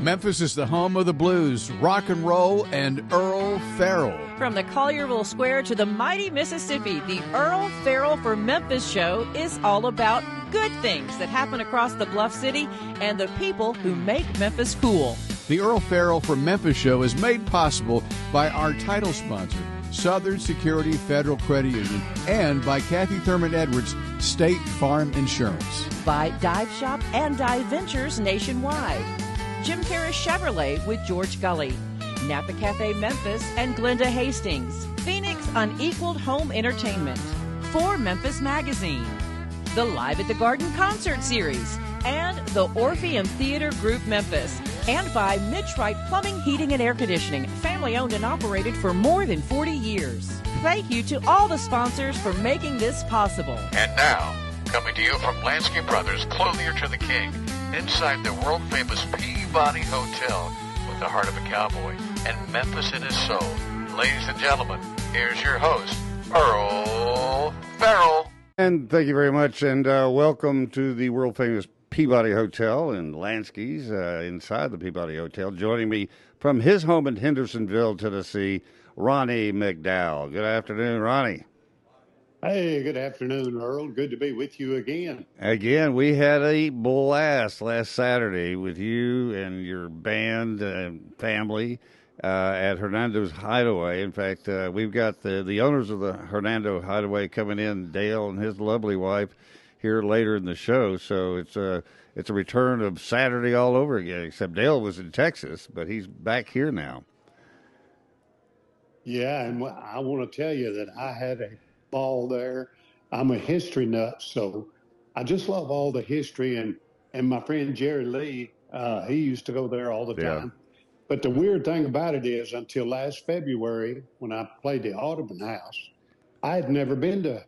Memphis is the home of the blues, rock and roll, and Earle Farrell. From the Collierville Square to the mighty Mississippi, the Earle Farrell for Memphis show is all about good things that happen across the Bluff City and the people who make Memphis cool. The Earle Farrell for Memphis show is made possible by our title sponsor, Southern Security Federal Credit Union, and by Kathy Thurman Edwards, State Farm Insurance. By Dive Shop and Dive Ventures nationwide. Jim Harris Chevrolet with George Gully, Napa Cafe Memphis and Glenda Hastings, Phoenix Unequaled Home Entertainment, For Memphis Magazine, the Live at the Garden Concert Series, and the Orpheum Theater Group Memphis, and by Mitch Wright Plumbing, Heating, and Air Conditioning, family owned and operated for more than 40 years. Thank you to all the sponsors for making this possible. And now, coming to you from Lansky Brothers, Clothier to the King, inside the world-famous Peabody Hotel with the heart of a cowboy and Memphis in his soul. Ladies and gentlemen, here's your host, Earle Farrell. And thank you very much, and welcome to the world-famous Peabody Hotel in Lansky's, inside the Peabody Hotel. Joining me from his home in Hendersonville, Tennessee, Ronnie McDowell. Good afternoon, Ronnie. Hey, good afternoon, Earle. Good to be with you again. Again, we had a blast last Saturday with you and your band and family at Hernando's Hideaway. In fact, we've got the owners of the Hernando Hideaway coming in, Dale and his lovely wife, here later in the show. So it's a return of Saturday all over again, except Dale was in Texas, but he's back here now. Yeah, and I want to tell you that I had a ball there. I'm a history nut, so I just love all the history. And my friend Jerry Lee, he used to go there all the time. But the weird thing about it is, until last February, when I played the Audubon House, I had never been to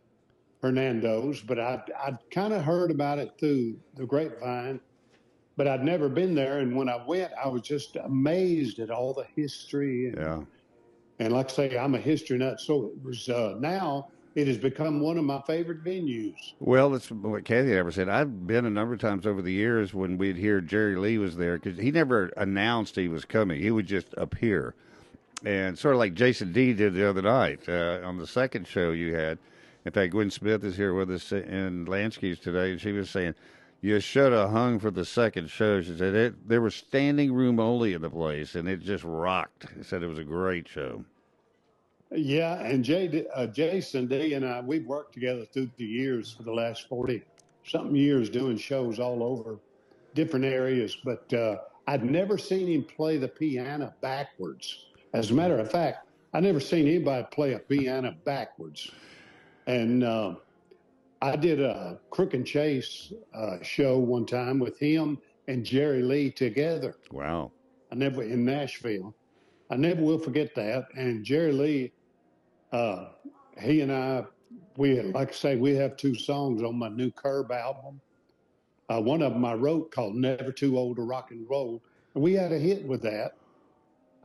Hernando's, but I'd kind of heard about it through the grapevine, but I'd never been there. And when I went, I was just amazed at all the history. And like I say, I'm a history nut, so it was now it has become one of my favorite venues. Well, that's what Kathy ever said. I've been a number of times over the years when we'd hear Jerry Lee was there, because he never announced he was coming. He would just appear. And sort of like Jason D did the other night on the second show you had. In fact, Gwen Smith is here with us in Lansky's today, and she was saying, you should have hung for the second show. She said there was standing room only in the place, and it just rocked. She said it was a great show. Yeah, and Jason D and I, we've worked together through the years for the last 40-something years doing shows all over different areas, but I'd never seen him play the piano backwards. As a matter of fact, I'd never seen anybody play a piano backwards. And I did a Crook and Chase show one time with him and Jerry Lee together. Wow. In Nashville. I never will forget that. And Jerry Lee, he and I, like I say, we have two songs on my new Curb album. One of them I wrote called Never Too Old to Rock and Roll. And we had a hit with that.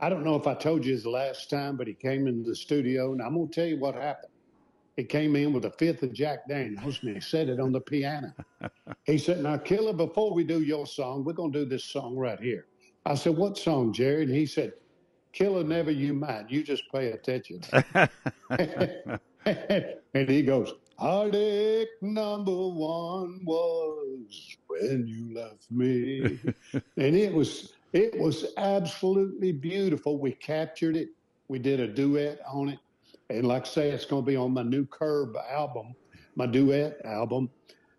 I don't know if I told you the last time, but he came into the studio, and I'm going to tell you what happened. He came in with a fifth of Jack Daniels, and he said it on the piano. He said, now, Killer, before we do your song, we're going to do this song right here. I said, what song, Jerry? And he said, Killer, never you mind. You just pay attention. And he goes, heartache number one was when you left me. And it was absolutely beautiful. We captured it. We did a duet on it. And like I say, it's going to be on my new Curb album, my duet album.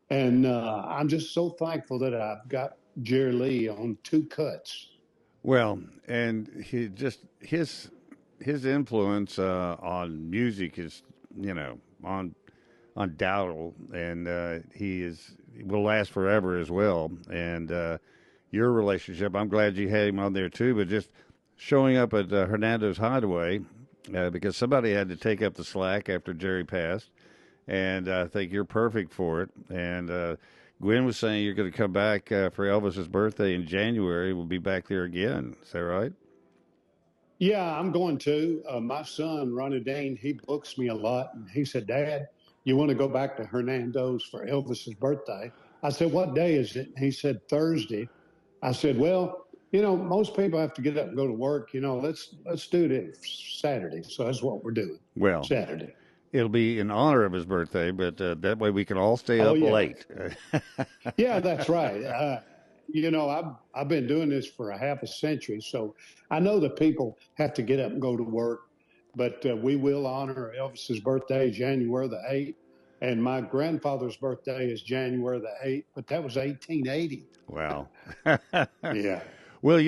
And I'm just so thankful that I've got Jerry Lee on two cuts. Well, and his influence on music is, undoubtable, and he will last forever as well. And your relationship, I'm glad you had him on there too. But just showing up at Hernando's Hideaway, because somebody had to take up the slack after Jerry passed, and I think you're perfect for it. And Gwen was saying you're going to come back for Elvis's birthday in January. We'll be back there again. Is that right? Yeah, I'm going to. My son, Ronnie Dane, he books me a lot. And he said, Dad, you want to go back to Hernando's for Elvis's birthday? I said, what day is it? And he said, Thursday. I said, well, most people have to get up and go to work. Let's do it Saturday. So that's what we're doing. Well, Saturday. it'll be in honor of his birthday, but that way we can all stay Oh up yeah, late. yeah, that's right. I've been doing this for a half a century, so I know that people have to get up and go to work. But we will honor Elvis's birthday, January the 8th, and my grandfather's birthday is January the 8th. But that was 1880. Wow. Yeah. Well,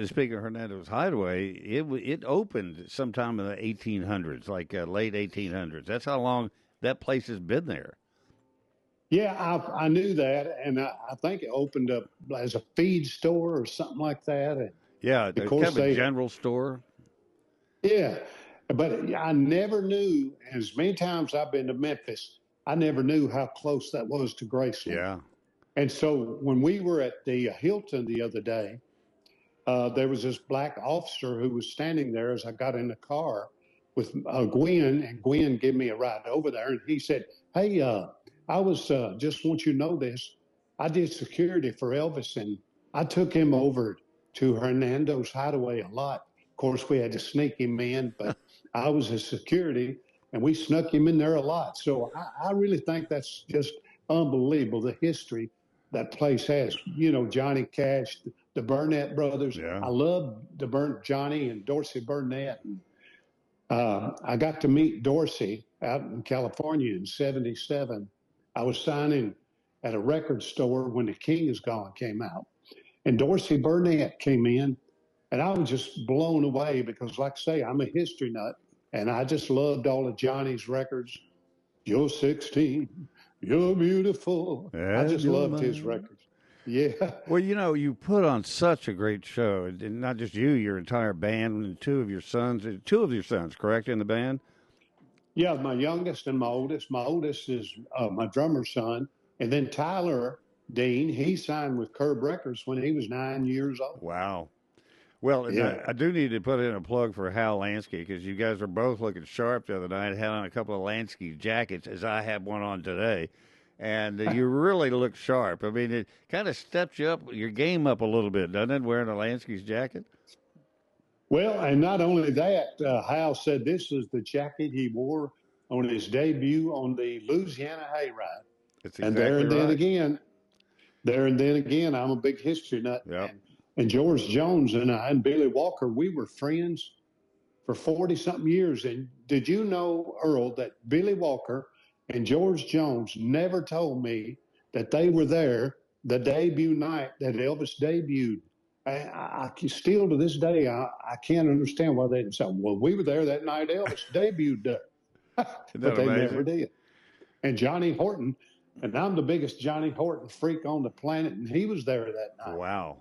speaking of Hernando's Hideaway, it opened sometime in the 1800s, like late 1800s. That's how long that place has been there. Yeah, I knew that, and I think it opened up as a feed store or something like that. And Yeah, of kind course of a general store. Yeah, but I never knew. As many times I've been to Memphis, I never knew how close that was to Graceland. Yeah. And so when we were at the Hilton the other day, there was this black officer who was standing there as I got in the car with Gwen, and Gwen gave me a ride over there. And he said, "Hey, I was just want you to know this. I did security for Elvis, and I took him over to Hernando's Hideaway a lot. Of course, we had to sneak him in, but I was his security, and we snuck him in there a lot. So I really think that's just unbelievable, the history that place has. Johnny Cash, the Burnett brothers. Yeah. I love Johnny and Dorsey Burnett. I got to meet Dorsey out in California in '77. I was signing at a record store when The King Is Gone came out. And Dorsey Burnett came in, and I was just blown away because, like I say, I'm a history nut, and I just loved all of Johnny's records. You're 16, you're beautiful. I just loved his records. Yeah. Well, you put on such a great show, and not just you, your entire band, and two of your sons, correct, in the band? Yeah, my youngest and my oldest. My oldest is my drummer's son. And then Tyler Dean, he signed with Curb Records when he was 9 years old. Wow. Well, Yeah. I do need to put in a plug for Hal Lansky, because you guys were both looking sharp the other night. Had on a couple of Lansky jackets, as I have one on today. And you really look sharp. I mean, it kind of steps your game up a little bit, doesn't it, wearing a Lansky's jacket? Well, and not only that, Hal said this is the jacket he wore on his debut on the Louisiana Hayride. That's And exactly there and then again, I'm a big history nut. Yep. And George Jones and I and Billy Walker, we were friends for 40-something years. And did you know, Earl, that Billy Walker and George Jones never told me that they were there the debut night that Elvis debuted? I still to this day, I can't understand why they didn't say, well, we were there that night Elvis debuted there. But they never did. And Johnny Horton, and I'm the biggest Johnny Horton freak on the planet, and he was there that night. Wow.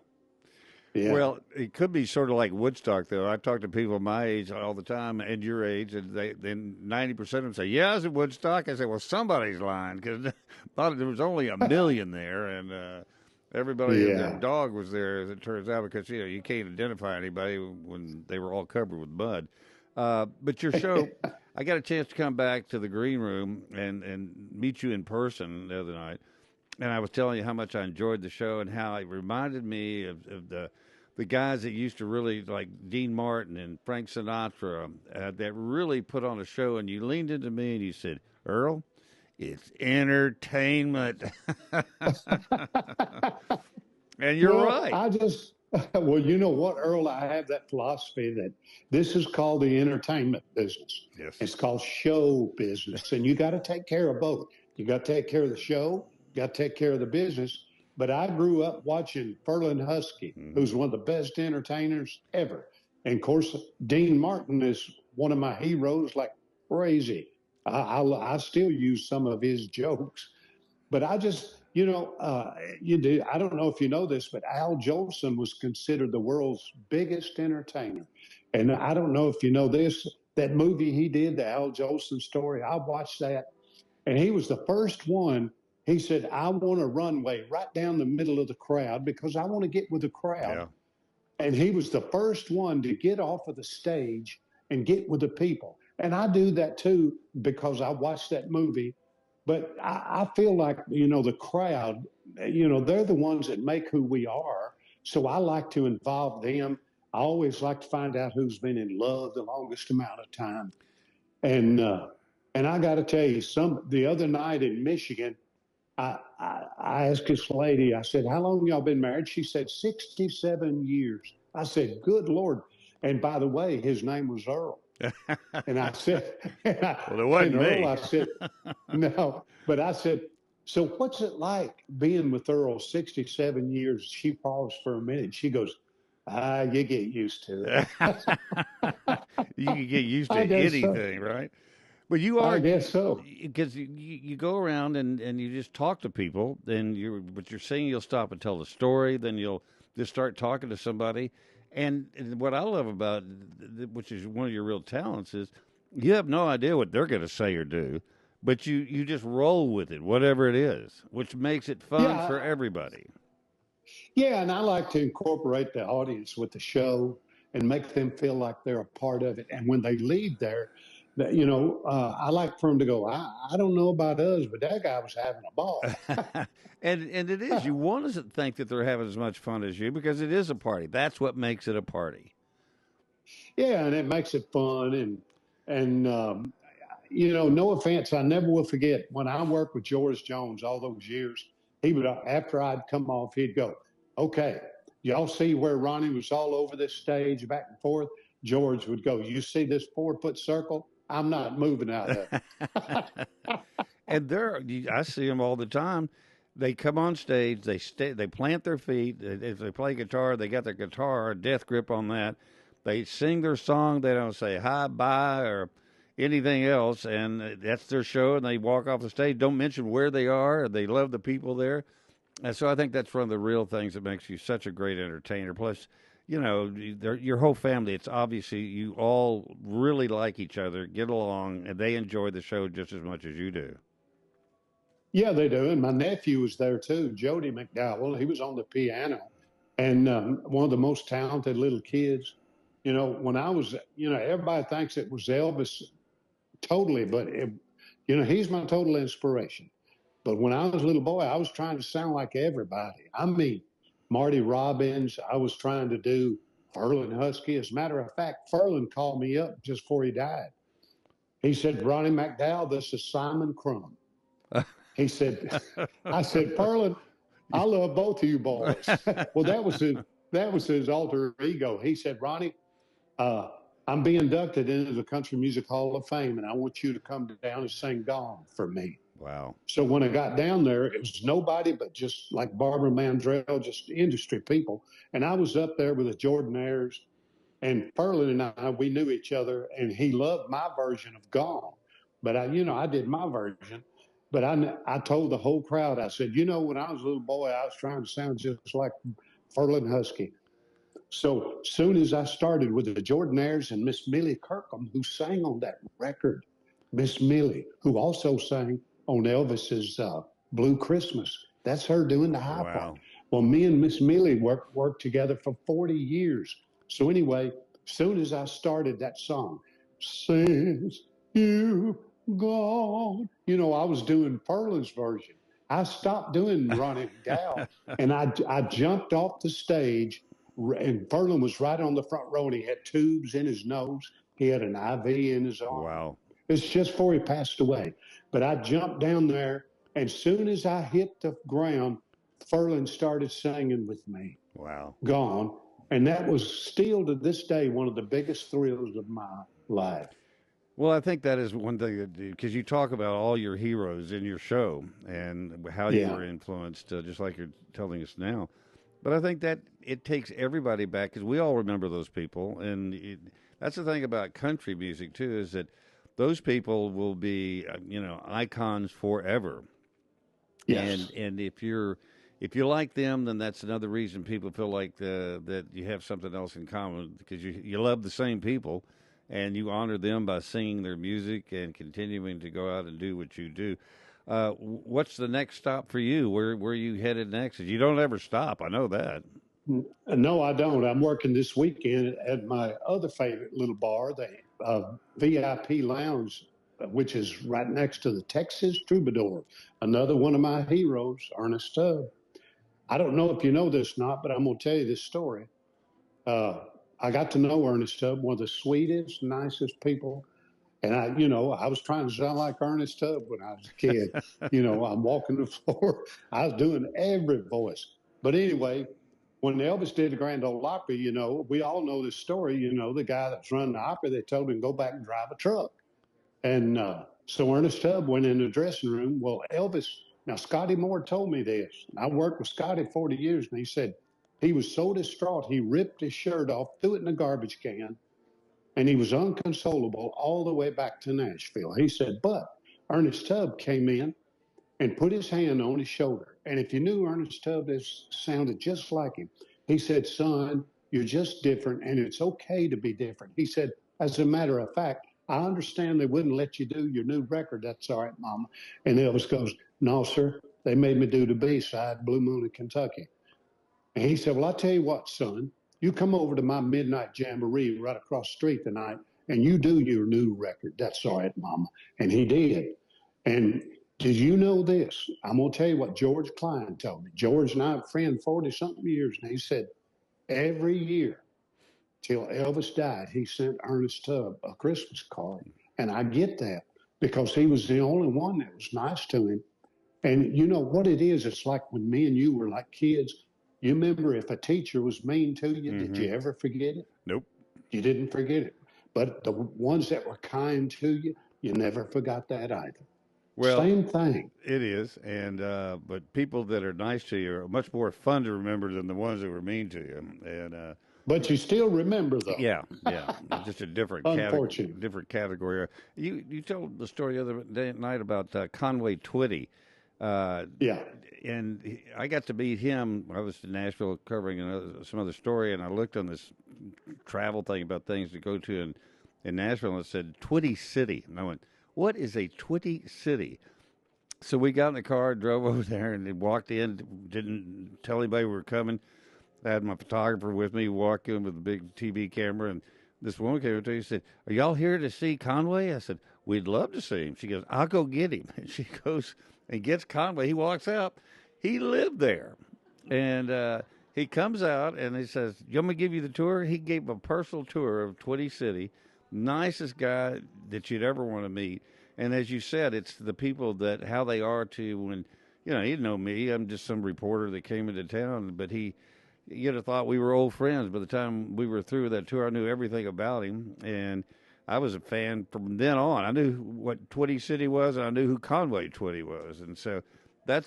Yeah. Well, it could be sort of like Woodstock, though. I talk to people my age all the time and your age, and then 90% of them say, yeah, I was at Woodstock. I say, well, somebody's lying, because there was only 1 million there, and everybody and their dog was there, as it turns out, because, you can't identify anybody when they were all covered with mud. But your show, I got a chance to come back to the green room and meet you in person the other night. And I was telling you how much I enjoyed the show and how it reminded me of the guys that used to really, like Dean Martin and Frank Sinatra, that really put on a show. And you leaned into me and you said, Earl, it's entertainment. And you're right. Well, you know what, Earl? I have that philosophy that this is called the entertainment business. Yes. It's called show business. And you got to take care of both. You got to take care of the show, got to take care of the business. But I grew up watching Ferlin Husky, who's one of the best entertainers ever. And of course, Dean Martin is one of my heroes like crazy. I still use some of his jokes. But I just, I don't know if you know this, but Al Jolson was considered the world's biggest entertainer. And I don't know if you know this, that movie he did, the Al Jolson story, I watched that. And he was the first one. He said, I want a runway right down the middle of the crowd because I want to get with the crowd. Yeah. And he was the first one to get off of the stage and get with the people. And I do that too because I watched that movie. But I feel like, the crowd, they're the ones that make who we are. So I like to involve them. I always like to find out who's been in love the longest amount of time. And I got to tell you, the other night in Michigan, I asked this lady, I said, how long y'all been married? She said, 67 years. I said, good Lord. And by the way, his name was Earle. And I said, Well, it wasn't Earle, me. I said, no. But I said, so what's it like being with Earle 67 years? She paused for a minute. She goes, you get used to it. You can get used to I guess so. anything, right? But you I are, guess so. because you go around and you just talk to people, then what you're saying, you'll stop and tell the story, then you'll just start talking to somebody. And what I love about, which is one of your real talents, is you have no idea what they're going to say or do, but you just roll with it, whatever it is, which makes it fun Yeah. for everybody. Yeah. And I like to incorporate the audience with the show and make them feel like they're a part of it. And when they leave there, I like for them to go, I don't know about us, but that guy was having a ball. And it is. You want to think that they're having as much fun as you because it is a party. That's what makes it a party. Yeah. And it makes it fun. And no offense, I never will forget when I worked with George Jones all those years. He would, after I'd come off, he'd go, okay, y'all see where Ronnie was all over this stage back and forth? George would go, you see this 4-foot circle? I'm not moving out of it. And I see them all the time. They come on stage, they plant their feet. If they play guitar, they got their guitar, death grip on that. They sing their song. They don't say hi, bye, or anything else, and that's their show. And they walk off the stage. Don't mention where they are. They love the people there, and so I think that's one of the real things that makes you such a great entertainer. Plus, your whole family. It's obviously you all really like each other, get along, and they enjoy the show just as much as you do. Yeah, they do. And my nephew was there too, Jody McDowell. He was on the piano and one of the most talented little kids. When I was, everybody thinks it was Elvis totally, but, he's my total inspiration. But when I was a little boy, I was trying to sound like everybody. I mean, Marty Robbins, I was trying to do Ferlin Husky. As a matter of fact, Ferlin called me up just before he died. He said, Ronnie McDowell, this is Simon Crumb. He said, I said, Ferlin, I love both of you boys. Well, that was his alter ego. He said, Ronnie, I'm being inducted into the Country Music Hall of Fame, and I want you to come down and sing Gone for me. Wow. So when I got down there, it was nobody but just like Barbara Mandrell, just industry people. And I was up there with the Jordanaires, and Ferlin and I, we knew each other, and he loved my version of Gone. But I did my version. But I told the whole crowd, I said, when I was a little boy, I was trying to sound just like Ferlin Husky. So soon as I started with the Jordanaires and Miss Millie Kirkham, who sang on that record, Miss Millie, who also sang on Elvis's Blue Christmas. That's her doing the high part. Well, me and Miss Millie worked together for 40 years. So anyway, soon as I started that song, since you gone, I was doing Ferlin's version. I stopped doing Ronnie McDowell, and I jumped off the stage, and Ferlin was right on the front row, and he had tubes in his nose. He had an IV in his arm. Wow. It's just before he passed away. But I jumped down there, and soon as I hit the ground, Ferlin started singing with me. Wow. Gone. And that was still to this day one of the biggest thrills of my life. Well, I think that is one thing because you talk about all your heroes in your show and how you were influenced, just like you're telling us now. But I think that it takes everybody back because we all remember those people. And that's the thing about country music, too, is that those people will be, icons forever. Yes. And if you like them, then that's another reason people feel like that you have something else in common because you love the same people. And you honor them by singing their music and continuing to go out and do what you do. What's the next stop for you? Where are you headed next? You don't ever stop. I know that. No, I don't. I'm working this weekend at my other favorite little bar, the VIP Lounge, which is right next to the Texas Troubadour, another one of my heroes, Ernest Tubb. I don't know if you know this or not, but I'm going to tell you this story. I got to know Ernest Tubb, one of the sweetest, nicest people. And I was trying to sound like Ernest Tubb when I was a kid. I'm walking the floor. I was doing every voice. But anyway, when Elvis did the Grand Ole Opry, we all know this story. The guy that's running the opera, they told him to go back and drive a truck. And so Ernest Tubb went in the dressing room. Well, Elvis, now Scotty Moore told me this. I worked with Scotty 40 years, and he said he was so distraught, he ripped his shirt off, threw it in the garbage can, and he was unconsolable all the way back to Nashville. He said, but Ernest Tubb came in and put his hand on his shoulder. And if you knew Ernest Tubb, sounded just like him. He said, son, you're just different, and it's okay to be different. He said, as a matter of fact, I understand they wouldn't let you do your new record. That's all right, Mama. And Elvis goes, no, sir. They made me do the B-side, Blue Moon in Kentucky. And he said, well, I'll tell you what, son. You come over to my midnight jamboree right across the street tonight, and you do your new record. That's all right, Mama. And he did. And did you know this? I'm going to tell you what George Klein told me. George and I are friends 40-something years, and he said every year till Elvis died, he sent Ernest Tubb a Christmas card. And I get that because he was the only one that was nice to him. And you know what it is? It's like when me and you were like kids. You remember if a teacher was mean to you, did you ever forget it? Nope. You didn't forget it. But the ones that were kind to you, you never forgot that either. Well, same thing. It is, and but people that are nice to you are much more fun to remember than the ones that were mean to you. And but you still remember though. Yeah, just a different category. You told the story the other night about Conway Twitty. Yeah. And I got to meet him. I was in Nashville covering some other story, and I looked on this travel thing about things to go to in Nashville, and it said Twitty City. And I went, what is a Twitty City? So we got in the car, drove over there, and walked in, didn't tell anybody we were coming. I had my photographer with me, walked in with a big TV camera, and this woman came up to me and said, are y'all here to see Conway? I said, we'd love to see him. She goes, I'll go get him. And she goes and gets Conway. He walks out. He lived there. And he comes out, and he says, you want me to give you the tour? He gave a personal tour of Twitty City. Nicest guy that you'd ever want to meet. And as you said, it's the people that, how they are to when, he didn't know me. I'm just some reporter that came into town, but you'd have thought we were old friends. By the time we were through with that tour, I knew everything about him, and I was a fan from then on. I knew what Twitty City was, and I knew who Conway Twitty was, and so that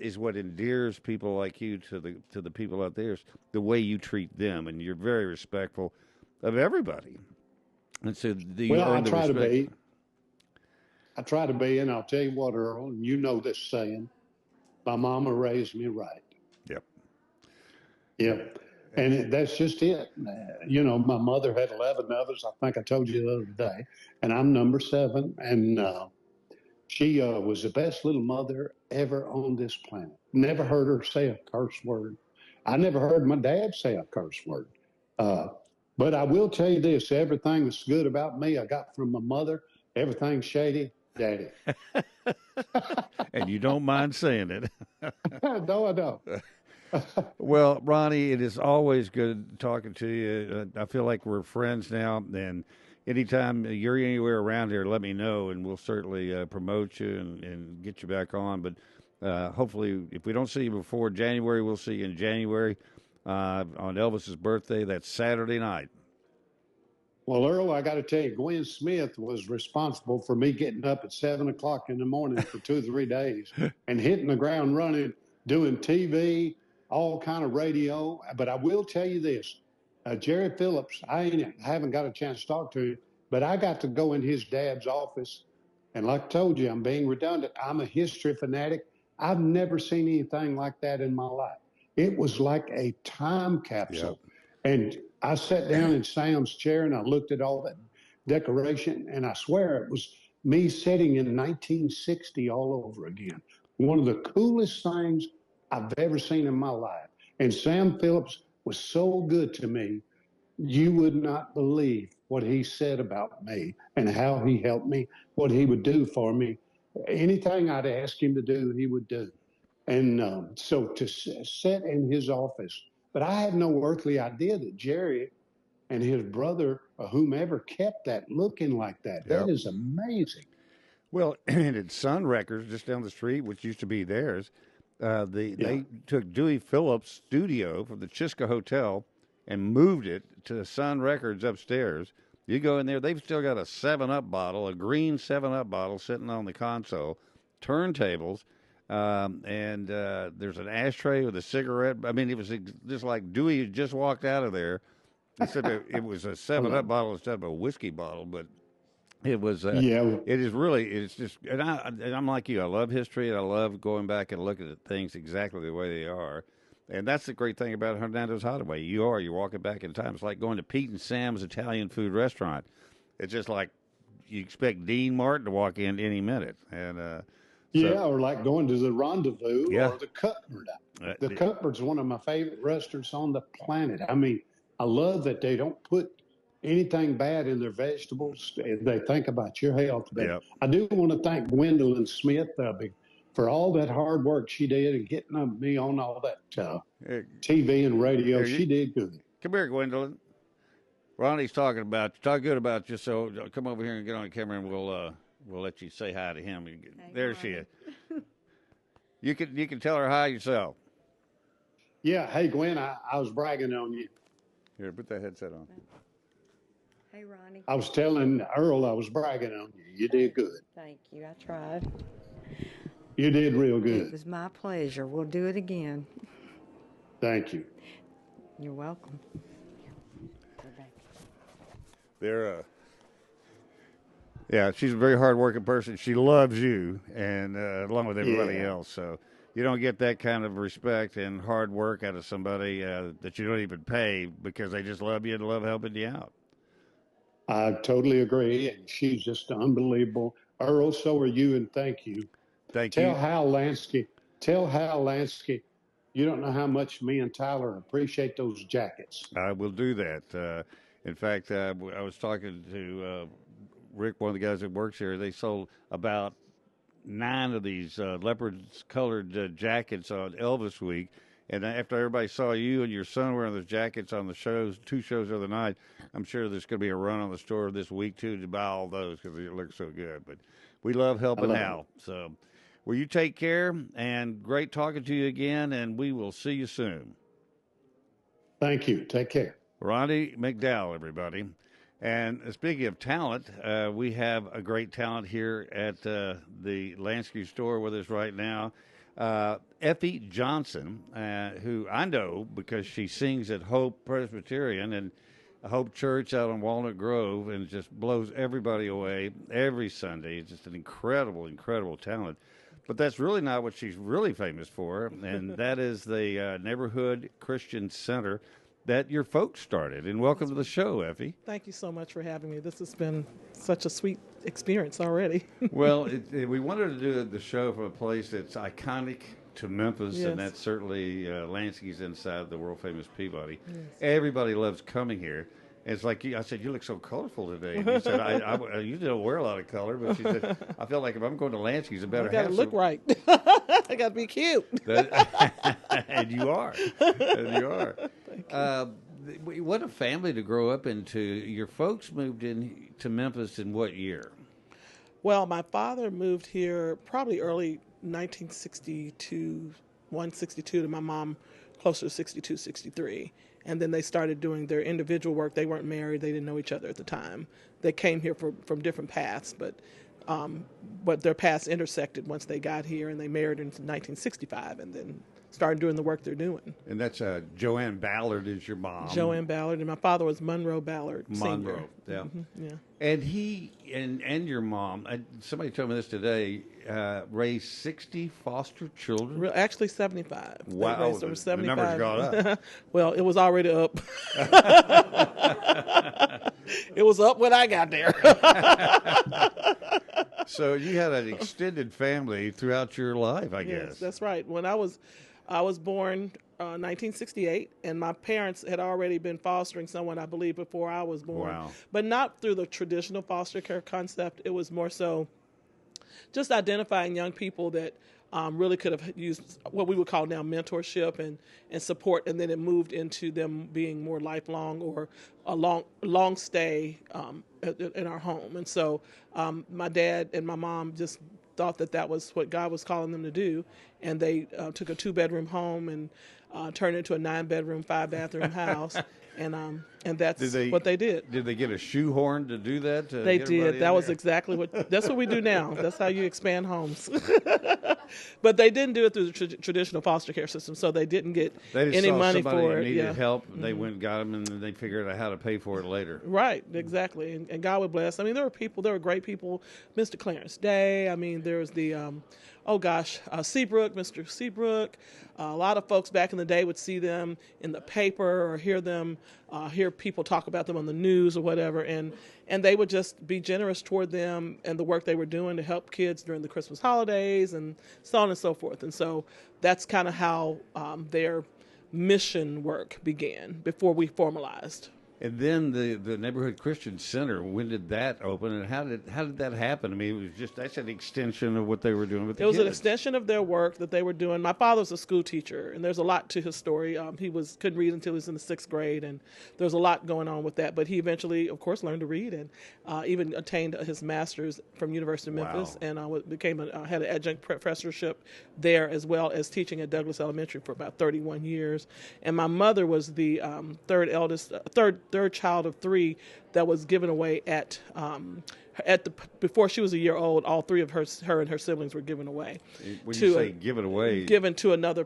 is what endears people like you to the people out there, is the way you treat them, and you're very respectful of everybody. And so I try to be. I try to be, and I'll tell you what, Earl, and you know this saying, my mama raised me right. Yep. And that's just it. My mother had 11 of us. I think I told you the other day. And I'm number 7. And she was the best little mother ever on this planet. Never heard her say a curse word. I never heard my dad say a curse word. But I will tell you this. Everything that's good about me, I got from my mother. Everything shady, Daddy. And you don't mind saying it. No, I don't. Well, Ronnie, it is always good talking to you. I feel like we're friends now, and anytime you're anywhere around here, let me know, and we'll certainly promote you and get you back on. But hopefully, if we don't see you before January, we'll see you in January on Elvis's birthday. That's Saturday night. Well, Earl, I got to tell you, Gwen Smith was responsible for me getting up at 7 o'clock in the morning for 2 or 3 days and hitting the ground running, doing TV, all kind of radio. But I will tell you this, Jerry Phillips, I haven't got a chance to talk to him, but I got to go in his dad's office. And like I told you, I'm being redundant. I'm a history fanatic. I've never seen anything like that in my life. It was like a time capsule. Yep. And I sat down in Sam's chair and I looked at all that decoration, and I swear it was me sitting in 1960 all over again. One of the coolest things I've ever seen in my life. And Sam Phillips was so good to me. You would not believe what he said about me and how he helped me, what he would do for me. Anything I'd ask him to do, he would do. And so to sit in his office, but I had no earthly idea that Jerry and his brother or whomever kept that looking like that. That Yep. is amazing. Well, and at Sun Records, just down the street, which used to be theirs, they took Dewey Phillips' studio from the Chisca Hotel and moved it to Sun Records upstairs. You go in there, they've still got a 7-Up bottle, a green 7-Up bottle sitting on the console, turntables, and there's an ashtray with a cigarette. I mean, it was just like Dewey had just walked out of there. It was a 7-Up bottle instead of a whiskey bottle, but it was. It is really. It's just, and I'm like you. I love history, and I love going back and looking at things exactly the way they are. And that's the great thing about Hernando's Hideaway. You're walking back in time. It's like going to Pete and Sam's Italian food restaurant. It's just like you expect Dean Martin to walk in any minute. And or like going to the Rendezvous or the Cutbird. The Cutbird's one of my favorite restaurants on the planet. I mean, I love that they don't put anything bad in their vegetables. They think about your health. But I do want to thank Gwendolyn Smith for all that hard work she did and getting me on all that TV and radio. She did good. Come here, Gwendolyn. Ronnie's talking about you. Talk good about you. So come over here and get on the camera, and we'll let you say hi to him. Hey, there she is. You can tell her hi yourself. Yeah. Hey, Gwen, I was bragging on you. Here, put that headset on. Hey, Ronnie. I was telling Earle I was bragging on you. You did good. Thank you. I tried. You did real good. It was my pleasure. We'll do it again. Thank you. You're welcome. She's a very hard-working person. She loves you, and along with everybody else. So you don't get that kind of respect and hard work out of somebody that you don't even pay because they just love you and love helping you out. I totally agree, and she's just unbelievable. Earle, so are you, and thank you. Tell Hal Lansky, you don't know how much me and Tyler appreciate those jackets. I will do that. In fact, I was talking to Rick, one of the guys that works here. They sold about 9 of these leopard-colored jackets on Elvis Week. And after everybody saw you and your son wearing those jackets on the shows, 2 shows the other night, I'm sure there's going to be a run on the store this week, too, to buy all those because they look so good. But we love helping Hal. So, well, you take care, and great talking to you again, and we will see you soon. Thank you. Take care. Ronnie McDowell, everybody. And speaking of talent, we have a great talent here at the Lansky store with us right now. Ephie Johnson, who I know because she sings at Hope Presbyterian and Hope Church out on Walnut Grove and just blows everybody away every Sunday. It's just an incredible, incredible talent. But that's really not what she's really famous for, and that is the Neighborhood Christian Center that your folks started. And welcome to the show, Ephie. Thank you so much for having me. This has been such a sweet experience already. Well, we wanted to do the show from a place that's iconic to Memphis, yes. And that's certainly Lansky's inside the world-famous Peabody. Yes. Everybody loves coming here. And it's like, I said, you look so colorful today. And you said, I usually don't wear a lot of color, but she said, I feel like if I'm going to Lansky's, I better have to look right. I got to be cute. And you are. And you are. What a family to grow up into. Your folks moved in to Memphis in what year? Well, my father moved here probably early 1962, 162, to my mom closer to 62, 63. And then they started doing their individual work. They weren't married. They didn't know each other at the time. They came here from different paths, but their paths intersected once they got here, and they married in 1965 and then started doing the work they're doing. And that's Joanne Ballard is your mom. Joanne Ballard, and my father was Monroe Ballard Sr. Yeah. Mm-hmm, yeah. And he and your mom, somebody told me this today, raised 60 foster children? Actually, 75. Wow. They raised over 75. The number's gone up. Well, it was already up. It was up when I got there. So you had an extended family throughout your life, I guess. Yes, that's right. When I was born 1968, and my parents had already been fostering someone, I believe, before I was born. Wow. But not through the traditional foster care concept. It was more so just identifying young people that really could have used what we would call now mentorship and support, and then it moved into them being more lifelong or a long stay in our home. And so my dad and my mom just thought that was what God was calling them to do, and they took a 2-bedroom home and turned it into a 9-bedroom, 5-bathroom house. And that's what they did. Did they get a shoehorn to do that? They did. That was exactly that's what we do now. That's how you expand homes. But they didn't do it through the traditional foster care system, so they didn't get any money for it. They needed help. They went and got them, and then they figured out how to pay for it later. Right, exactly. And God would bless. I mean, there were great people. Mr. Clarence Day. I mean, there was the, Seabrook, Mr. Seabrook. A lot of folks back in the day would see them in the paper or hear people talk about them on the news or whatever, and they would just be generous toward them and the work they were doing to help kids during the Christmas holidays and so on and so forth. And so that's kind of how their mission work began before we formalized. And then the Neighborhood Christian Center, when did that open, and how did that happen? I mean, that's an extension of what they were doing with the kids. It was an extension of their work that they were doing. My father's a school teacher, and there's a lot to his story. He couldn't read until he was in the 6th grade, and there's a lot going on with that. But he eventually, of course, learned to read and even attained his master's from University of Memphis, and had an adjunct professorship there, as well as teaching at Douglas Elementary for about 31 years. And my mother was the third child of 3 that was given away before she was a year old. All 3 of her and her siblings were given away. When you say given away, given to another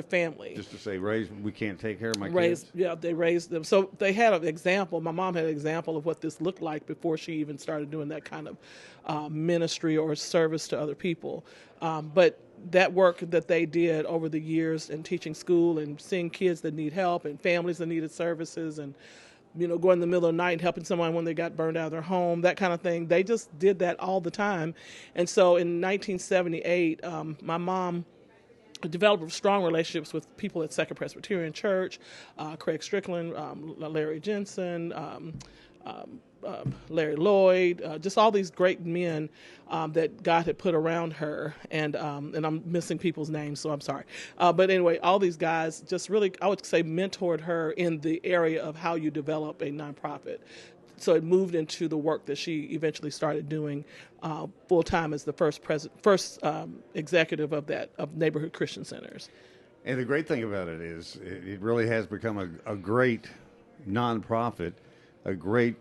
family. Just to say, we can't take care of my kids. Yeah, they raised them. So they had an example. My mom had an example of what this looked like before she even started doing that kind of ministry or service to other people. But that work that they did over the years in teaching school and seeing kids that need help and families that needed services and going in the middle of the night and helping someone when they got burned out of their home, that kind of thing. They just did that all the time. And so in 1978, my mom developed strong relationships with people at Second Presbyterian Church, Craig Strickland, Larry Jensen, Larry Lloyd, just all these great men that God had put around her, and I'm missing people's names, so I'm sorry. But anyway, all these guys just really, I would say, mentored her in the area of how you develop a nonprofit. So it moved into the work that she eventually started doing full time as the first executive of Neighborhood Christian Centers. And the great thing about it is, it really has become a great nonprofit, a great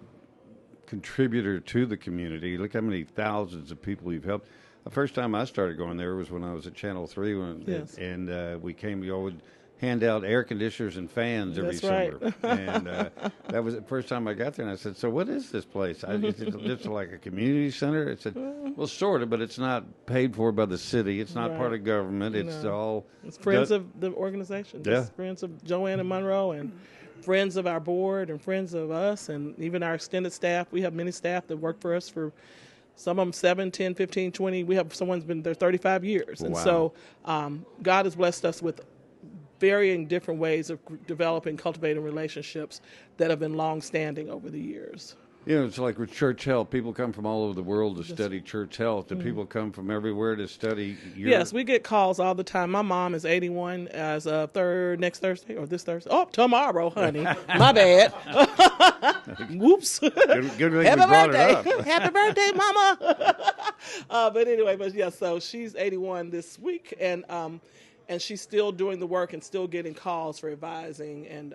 contributor to the community. Look how many thousands of people you've helped. The first time I started going there was when I was at Channel 3, and we would hand out air conditioners and fans every summer. Right. And that was the first time I got there, and I said, so what is this place? It's like a community center? I said, well, sort of, but it's not paid for by the city. It's not part of government. It's It's friends of the organization. Yeah. It's friends of Joanne and Monroe, and friends of our board, and friends of us, and even our extended staff. We have many staff that work for us for some of them 7, 10, 15, 20. We have someone's been there 35 years. And so God has blessed us with varying different ways of developing, cultivating relationships that have been long-standing over the years. It's like with church health. People come from all over the world to study church health. Do people come from everywhere to study Yes, we get calls all the time. My mom is 81 as of next Thursday or this Thursday. Oh, tomorrow, honey. My bad. Whoops. Good thing Happy we brought birthday. it up. Happy birthday, Mama. But anyway, so she's 81 this week, and she's still doing the work and still getting calls for advising and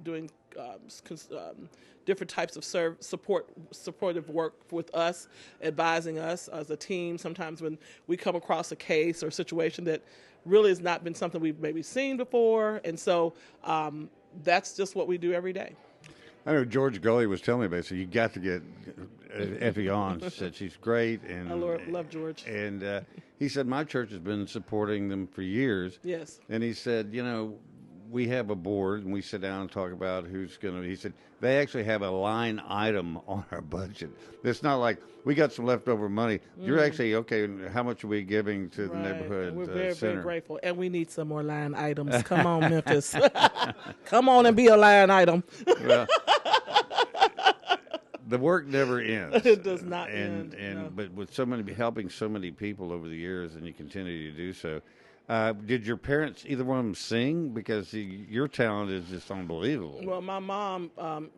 doing different types of supportive work with us, advising us as a team. Sometimes when we come across a case or situation that really has not been something we've maybe seen before. And so that's just what we do every day. I know George Gully was telling me about it, so you got to get Ephie on. She said she's great. And I love George. And he said, my church has been supporting them for years. Yes. And he said, we have a board, and we sit down and talk about who's going to. He said they actually have a line item on our budget. It's not like we got some leftover money. You're actually okay. How much are we giving to the neighborhood and we're very, center? very grateful, and we need some more line items. Come on, Memphis. Come on and be a line item. Well, The work never ends. It does not end. No. But with helping so many people over the years, and you continue to do so. Did your parents, either one of them, sing? Because your talent is just unbelievable. Well, my mom,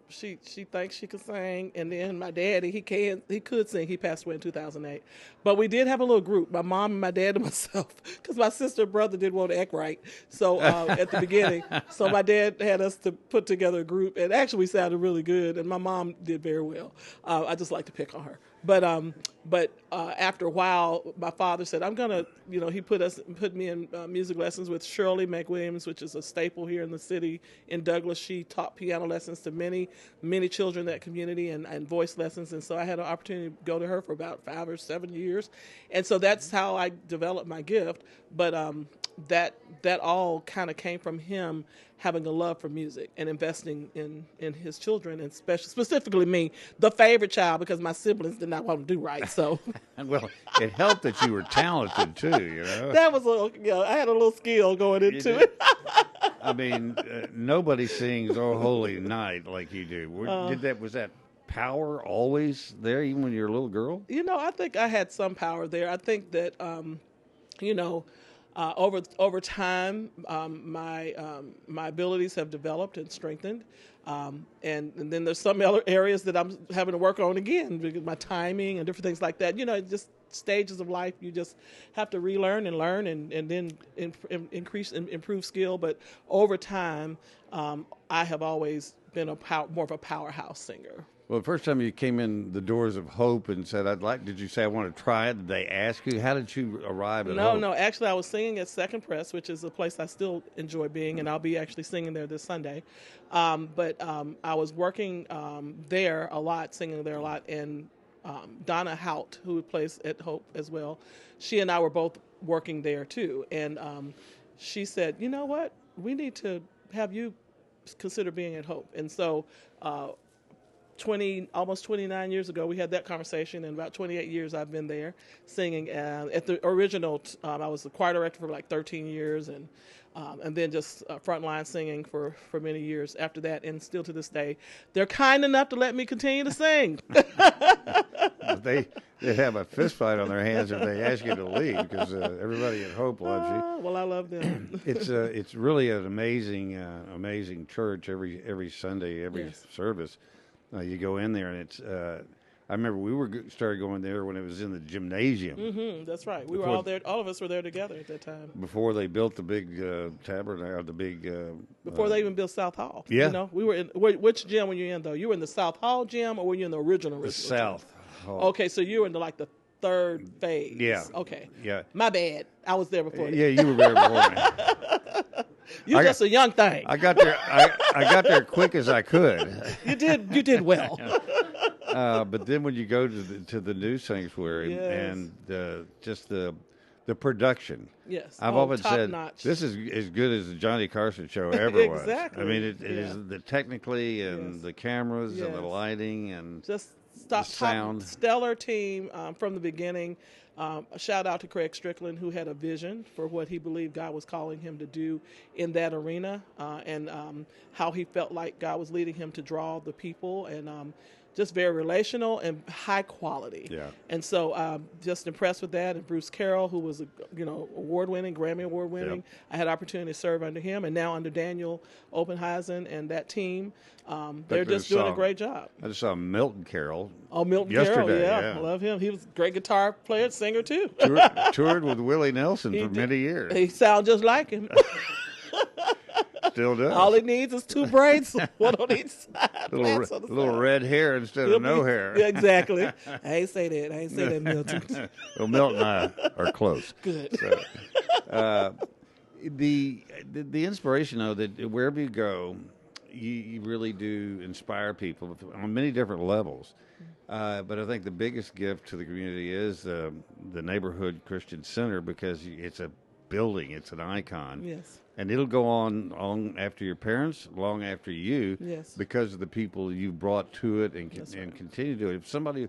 she thinks she could sing, and then my daddy, he could sing. He passed away in 2008. But we did have a little group, my mom and my dad and myself, because my sister and brother didn't want to act right. So at the beginning, so my dad had us to put together a group, and actually we sounded really good, and my mom did very well. I just like to pick on her. But after a while, my father said, "I'm gonna," he put me in music lessons with Shirley McWilliams, which is a staple here in the city in Douglas. She taught piano lessons to many children in that community and voice lessons, and so I had an opportunity to go to her for about 5 or 7 years, and so that's how I developed my gift. But that all kind of came from him having a love for music and investing in his children, and specifically me, the favorite child, because my siblings did not want to do right. So, well, it helped that you were talented too. That was I had a little skill going into it. I mean, nobody sings "Oh Holy Night" like you do. Was that power always there, even when you were a little girl? I think I had some power there. I think that over time, my abilities have developed and strengthened, and then there's some other areas that I'm having to work on again, because my timing and different things like that. Just stages of life, you just have to relearn and learn, and then increase and improve skill. But over time, I have always been more of a powerhouse singer. Well, the first time you came in the doors of Hope and said, did you say, I want to try it? Did they ask you? How did you arrive at Hope? No. Actually, I was singing at Second Press, which is a place I still enjoy being, and I'll be actually singing there this Sunday. But I was working there a lot, singing there a lot, and Donna Hout, who plays at Hope as well, she and I were both working there too. And she said, you know what? We need to have you consider being at Hope. And so almost 29 years ago, we had that conversation, and about 28 years I've been there singing. At the original, I was the choir director for like 13 years, and then just frontline singing for many years after that, and still to this day. They're kind enough to let me continue to sing. They'd have a fist fight on their hands if they ask you to leave, because everybody at Hope loves you. Well, I love them. It's really an amazing church every Sunday, every service. You go in there, and it's. I remember we started going there when it was in the gymnasium. Mm-hmm, that's right. We were all there. All of us were there together at that time. Before they built the big tabernacle, the big. Before they even built South Hall. Yeah. We were in. Which gym were you in though? You were in the South Hall gym, or were you in the original? The South Hall. Okay, so you were in the third phase. Yeah. Okay. Yeah. My bad. I was there before. Yeah, you were there before me. You're just a young thing. I got there. I got there quick as I could. You did well. But then when you go to the new sanctuary, yes. and just the production. Yes. I've often said notch. this is as good as the Johnny Carson show ever was. Exactly. I mean, it is the technically and yes. the cameras yes. and the lighting and just sound. Stellar team from the beginning. A shout out to Craig Strickland, who had a vision for what he believed God was calling him to do in that arena, and how he felt like God was leading him to draw the people, and just very relational and high quality. Yeah. And so just impressed with that. And Bruce Carroll, who was award-winning, Grammy award-winning. Yep. I had opportunity to serve under him, and now under Daniel Oppenheisen and that team. They're just doing a great job. I just saw Milton Carroll. Oh, Milton yesterday, Carroll, yeah. I love him. He was a great guitar player, singer too. Toured with Willie Nelson for many years. He sounds just like him. Still does. All he needs is 2 braids, one on each side. Little red hair instead of no hair. Yeah, exactly. I ain't say that, Milton. Well, Milton and I are close. Good. So, the inspiration, though, that wherever you go, you really do inspire people on many different levels. But I think the biggest gift to the community is the neighborhood Christian center, because it's a building, it's an icon. Yes. And it'll go on long after your parents, long after you, yes. because of the people you brought to it and continue to do it. If somebody,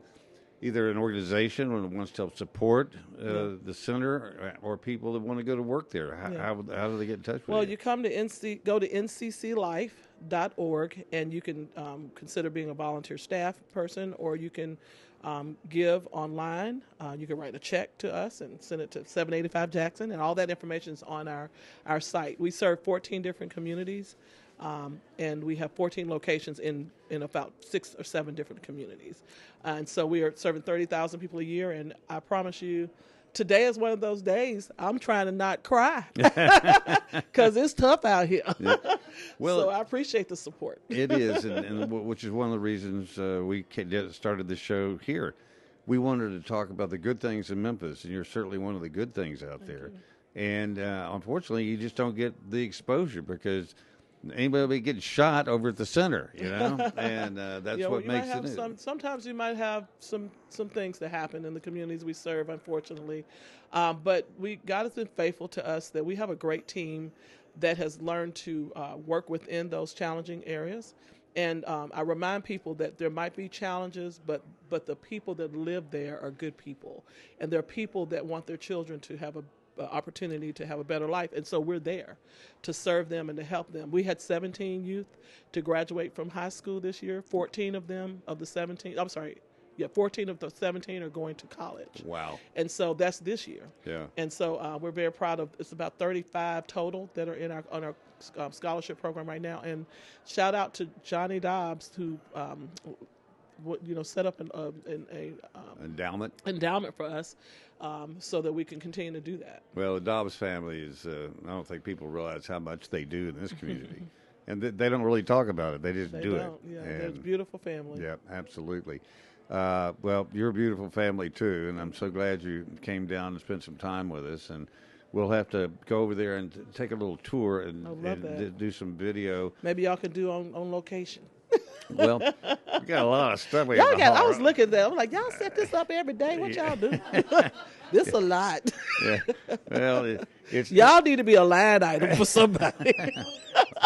either an organization wants to help support the center, or people that want to go to work there, how do they get in touch with you? Well, you come to go to NCC Life. org, and you can consider being a volunteer staff person, or you can give online. You can write a check to us and send it to 785 Jackson, and all that information is on our site. We serve 14 different communities, and we have 14 locations in about 6 or 7 different communities. And so we are serving 30,000 people a year, and I promise you, today is one of those days I'm trying to not cry because it's tough out here. Yeah. Well, so I appreciate the support. It is, and which is one of the reasons we started the show here. We wanted to talk about the good things in Memphis, and you're certainly one of the good things out there. And unfortunately, you just don't get the exposure because anybody will be getting shot over at the center, and that's what makes it. Sometimes you might have some things that happen in the communities we serve, unfortunately. But God has been faithful to us that we have a great team that has learned to work within those challenging areas. And I remind people that there might be challenges, but the people that live there are good people. And they're people that want their children to have a opportunity to have a better life, and so we're there to serve them and to help them. We had 17 youth to graduate from high school this year. 14 of the 17 are going to college. Wow. And so that's this year. Yeah. And so we're very proud of, it's about 35 total that are on our scholarship program right now. And shout out to Johnny Dobbs, who set up an endowment for us, so that we can continue to do that. Well, the Dobbs family is, I don't think people realize how much they do in this community. And they don't really talk about it. They just do it. Yeah, they're a beautiful family. Yeah, absolutely. Well, you're a beautiful family, too, and I'm so glad you came down and spent some time with us. And we'll have to go over there and take a little tour and do some video. Maybe y'all can do on location. Well, we got a lot of stuff. I was looking at that. I'm like, y'all set this up every day. What y'all do? This a lot. Yeah. Well, y'all need to be a line item for somebody.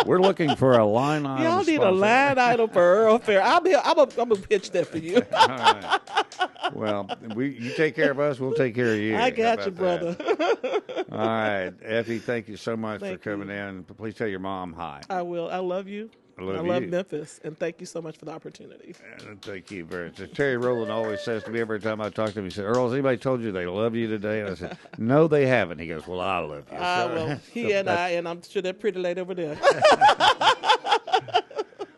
We're looking for a line item. Y'all need a line item for Earle Farrell. I'm gonna pitch that for you. All right. Well, you take care of us. We'll take care of you. I got you, brother. All right, Ephie, thank you so much for coming in. Please tell your mom hi. I will. I love you. I love Memphis, and thank you so much for the opportunity. Thank you very much. Terry Rowland always says to me every time I talk to him, he said, Earl, has anybody told you they love you today? And I said, no, they haven't. He goes, well, I love you. Well, and I'm sure that pretty lady over there.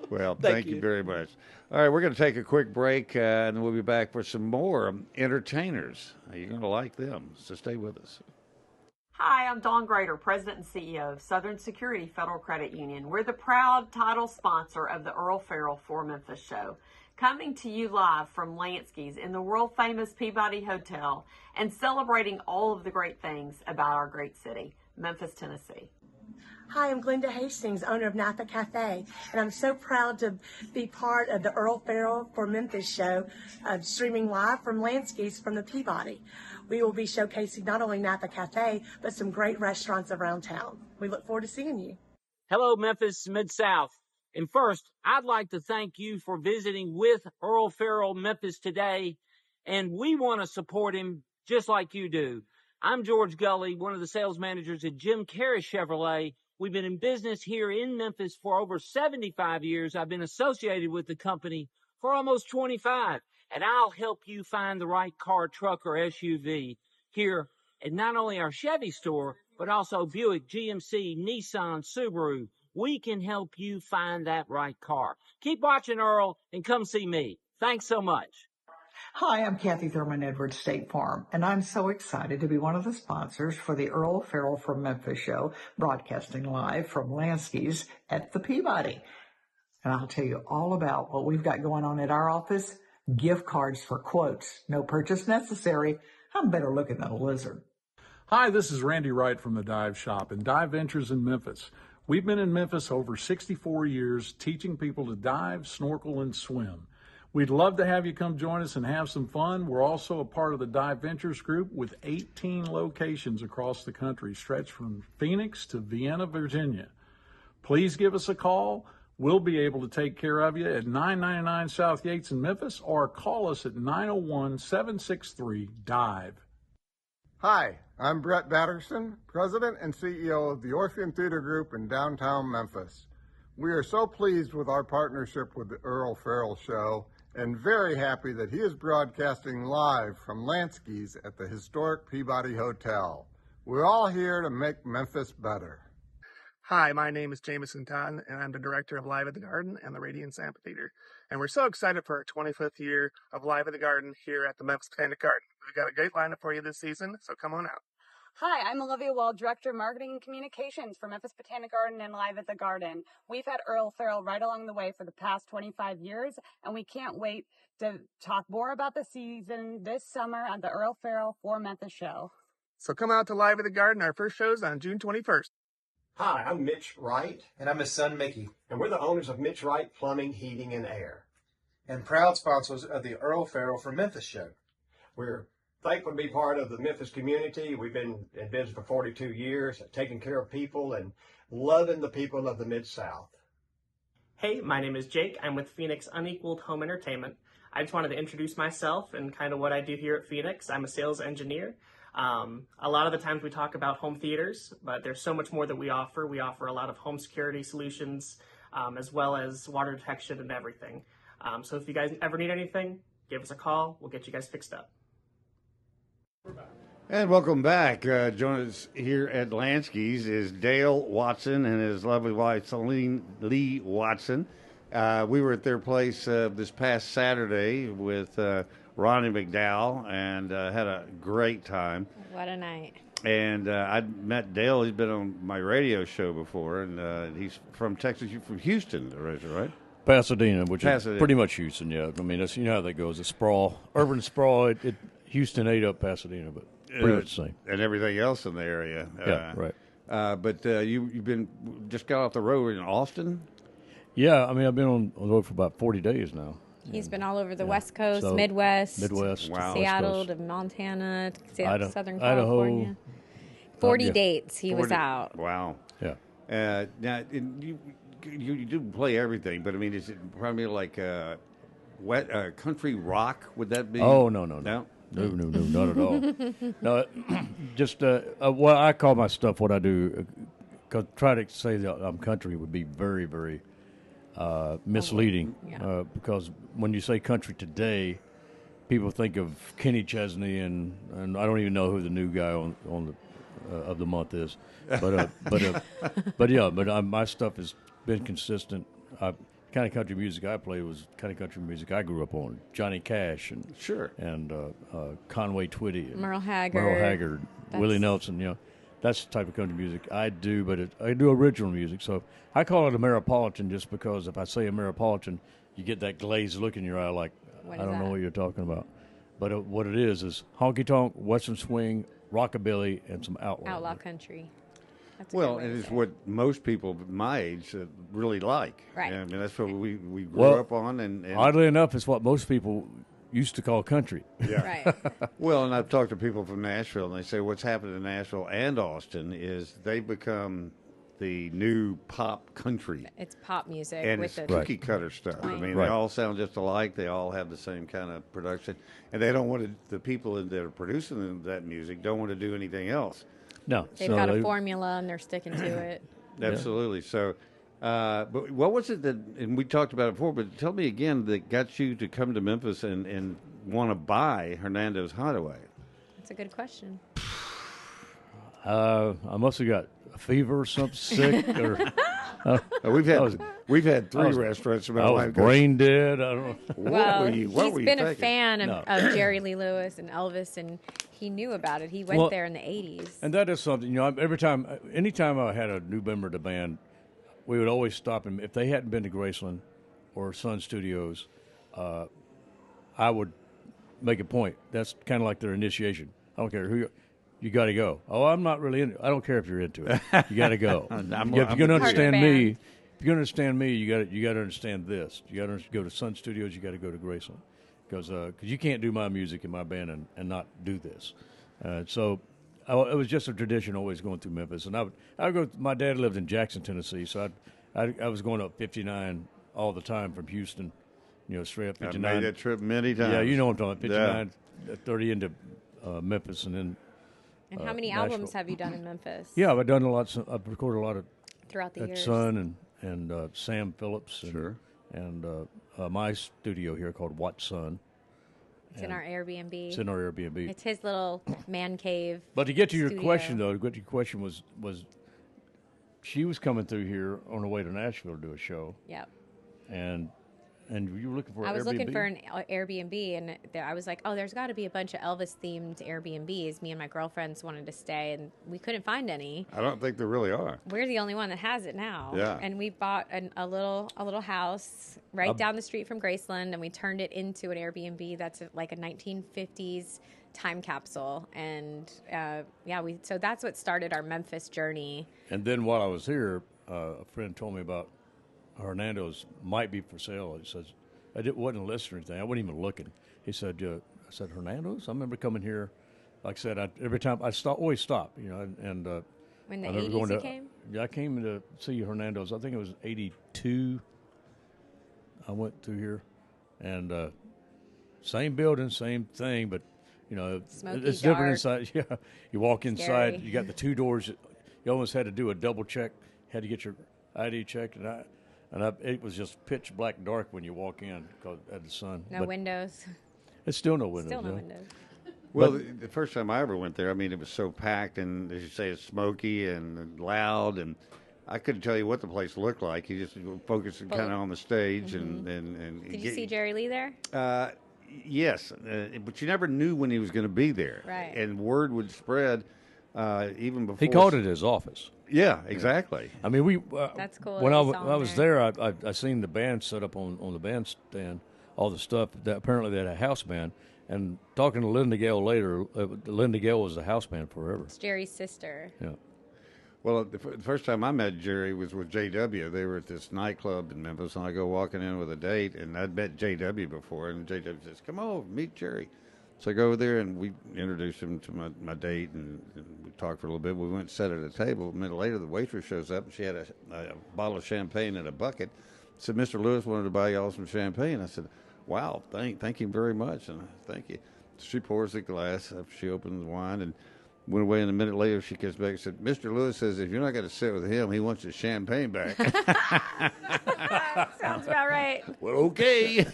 Well, thank you very much. All right, we're going to take a quick break, and we'll be back for some more entertainers. You're going to like them, so stay with us. Hi, I'm Dawn Grader, President and CEO of Southern Security Federal Credit Union. We're the proud title sponsor of the Earle Farrell for Memphis show. Coming to you live from Lansky's in the world-famous Peabody Hotel and celebrating all of the great things about our great city, Memphis, Tennessee. Hi, I'm Glenda Hastings, owner of Napa Cafe, and I'm so proud to be part of the Earle Farrell for Memphis show, streaming live from Lansky's from the Peabody. We will be showcasing not only Napa Cafe, but some great restaurants around town. We look forward to seeing you. Hello, Memphis Mid-South. And first, I'd like to thank you for visiting with Earle Farrell Memphis today, and we want to support him just like you do. I'm George Gully, one of the sales managers at Jim Carrey Chevrolet. We've been in business here in Memphis for over 75 years. I've been associated with the company for almost 25. And I'll help you find the right car, truck, or SUV here at not only our Chevy store, but also Buick, GMC, Nissan, Subaru. We can help you find that right car. Keep watching, Earl, and come see me. Thanks so much. Hi, I'm Kathy Thurman Edwards, State Farm, and I'm so excited to be one of the sponsors for the Earle Farrell from Memphis show, broadcasting live from Lansky's at the Peabody. And I'll tell you all about what we've got going on at our office. Gift cards for quotes. No purchase necessary. I'm better looking than a lizard. Hi, this is Randy Wright from the Dive Shop and Dive Ventures in Memphis. We've been in Memphis over 64 years teaching people to dive, snorkel, and swim. We'd love to have you come join us and have some fun. We're also a part of the Dive Ventures group with 18 locations across the country, stretched from Phoenix to Vienna, Virginia. Please give us a call. We'll be able to take care of you at 999 South Yates in Memphis, or call us at 901-763-DIVE. Hi, I'm Brett Batterson, President and CEO of the Orpheum Theater Group in downtown Memphis. We are so pleased with our partnership with the Earle Farrell Show and very happy that he is broadcasting live from Lansky's at the historic Peabody Hotel. We're all here to make Memphis better. Hi, my name is Jameson Totten, and I'm the director of Live at the Garden and the Radiance Amphitheater. And we're so excited for our 25th year of Live at the Garden here at the Memphis Botanic Garden. We've got a great lineup for you this season, so come on out. Hi, I'm Olivia Wall, Director of Marketing and Communications for Memphis Botanic Garden and Live at the Garden. We've had Earle Farrell right along the way for the past 25 years, and we can't wait to talk more about the season this summer on the Earle Farrell for Memphis show. So come out to Live at the Garden. Our first show's on June 21st. Hi, I'm Mitch Wright. And I'm his son, Mickey. And we're the owners of Mitch Wright Plumbing, Heating, and Air. And proud sponsors of the Earle Farrell for Memphis show. We're thankful to be part of the Memphis community. We've been in business for 42 years, taking care of people and loving the people of the Mid-South. Hey, my name is Jake. I'm with Phoenix Unequaled Home Entertainment. I just wanted to introduce myself and kind of what I do here at Phoenix. I'm a sales engineer. A lot of the times we talk about home theaters, but there's so much more that we offer. We offer a lot of home security solutions, as well as water detection and everything. So if you guys ever need anything, give us a call. We'll get you guys fixed up. And welcome back. Joining us here at Lansky's is Dale Watson and his lovely wife, Celine Lee Watson. We were at their place this past Saturday with Ronnie McDowell and had a great time. What a night. And I met Dale. He's been on my radio show before, and he's from Texas. You're from Houston originally, right? Pasadena, which is pretty much Houston, yeah. I mean, that's, you know how that goes. The sprawl, urban sprawl, Houston ate up Pasadena, but pretty much the same. And everything else in the area. Yeah, right. But you've been just got off the road in Austin? Yeah, I mean, I've been on the road for about 40 days now. He's been all over the West Coast, so, Midwest, wow. Seattle to Montana, to Southern California. Idaho. 40 dates he was out. Wow. Yeah. Now, you do play everything, but I mean, is it probably like country rock? Would that be? Oh, no, not at all. No, just well, I call my stuff what I do. Because try to say that I'm country would be very, very misleading. Because when you say country today, people think of Kenny Chesney, and I don't even know who the new guy on the of the month is. But yeah, my stuff has been consistent. Kind of country music I play was kind of country music I grew up on. Johnny Cash and Conway Twitty, and Merle Haggard, Willie Nelson. You know, that's the type of country music I do. But I do original music, so I call it Ameripolitan just because if I say Ameripolitan, you get that glazed look in your eye, like I don't know what you're talking about. But what it is honky tonk, western swing, rockabilly, and some outlaw country. Well, it is what most people my age really like. Right. I mean, that's what we grew up on. And oddly enough, it's what most people used to call country. Yeah. Right. Well, and I've talked to people from Nashville, and they say what's happened in Nashville and Austin is they've become the new pop country. It's pop music. And with it's cookie cutter stuff. I mean, they all sound just alike. They all have the same kind of production. And they don't want to, the people that are producing that music don't want to do anything else. No. They've got a formula, and they're sticking to it. Absolutely. So, but what was it that, and we talked about it before, but tell me again, that got you to come to Memphis and want to buy Hernando's Hideaway? That's a good question. I must have got a fever or something sick. Or, we've had three restaurants. I was brain dead. I don't know. Well, he's been a fan of Jerry Lee Lewis and Elvis, and he knew about it. He went there in the 80s. And that is something, you know, anytime I had a new member of the band, we would always stop him. If they hadn't been to Graceland or Sun Studios, I would make a point. That's kind of like their initiation. I don't care who you got to go. Oh, I'm not really into it. I don't care if you're into it. You got to go. If you're going to understand me, you got to understand this. You got to go to Sun Studios. You got to go to Graceland, because you can't do my music in my band and not do this. So it was just a tradition always going through Memphis. And I would go. My dad lived in Jackson, Tennessee, so I was going up 59 all the time from Houston. You know, straight up 59. I made that trip many times. Yeah, you know what I'm talking about. 59, 30 into Memphis, and then. And how many albums have you done in Memphis? Yeah, I've done a lot. I've recorded a lot of throughout the years. Sun Sam Phillips. And my studio here called Watson. It's in our Airbnb. It's in our Airbnb. It's his little man cave. But to get to your studio. question, though, was she was coming through here on her way to Nashville to do a show. Yep. And you were looking for I an was Airbnb? looking for an Airbnb, and I was like, oh, there's got to be a bunch of Elvis-themed Airbnbs. Me and my girlfriends wanted to stay, and we couldn't find any. I don't think there really are. We're the only one that has it now. Yeah. And we bought a little house right down the street from Graceland, and we turned it into an Airbnb that's like a 1950s time capsule. And so that's what started our Memphis journey. And then while I was here, a friend told me about Hernando's might be for sale. He says, wasn't a list or anything. I wasn't even looking. He said, I said, Hernando's? I remember coming here. Like I said, every time I always stop, and when the 80s came? Yeah, I came to see Hernando's. I think it was 82. I went through here, and same building, same thing, but, Smoky, it's dark. different inside. Yeah, you walk inside, Scary. you got the two doors. You almost had to do a double check, had to get your ID checked, it was just pitch black dark when you walk in because of the sun. No windows. It's still no windows. Still no yeah. windows. Well, the first time I ever went there, I mean, it was so packed, and as you say, it's smoky and loud, and I couldn't tell you what the place looked like. You just focused kind of on the stage, and Did you see Jerry Lee there? Yes, but you never knew when he was going to be there. Right. And word would spread even before. He called it his office. Yeah, exactly. I mean, we. That's cool. When I was there, I seen the band set up on the bandstand, all the stuff. That apparently they had a house band. And talking to Linda Gale later, Linda Gale was the house band forever. It's Jerry's sister. Yeah. Well, the first time I met Jerry was with JW. They were at this nightclub in Memphis, and I go walking in with a date, and I'd met JW before, and JW says, "Come on, meet Jerry." So I go over there, and we introduced him to my date, and we talked for a little bit. We went and sat at a table. A minute later, the waitress shows up, and she had a bottle of champagne in a bucket. Said, "Mr. Lewis wanted to buy y'all some champagne." I said, "Wow, thank you very much," and thank you. She pours the glass up, she opens the wine, and went away. And a minute later, she comes back and said, "Mr. Lewis says if you're not going to sit with him, he wants his champagne back." Sounds about right. Well, okay.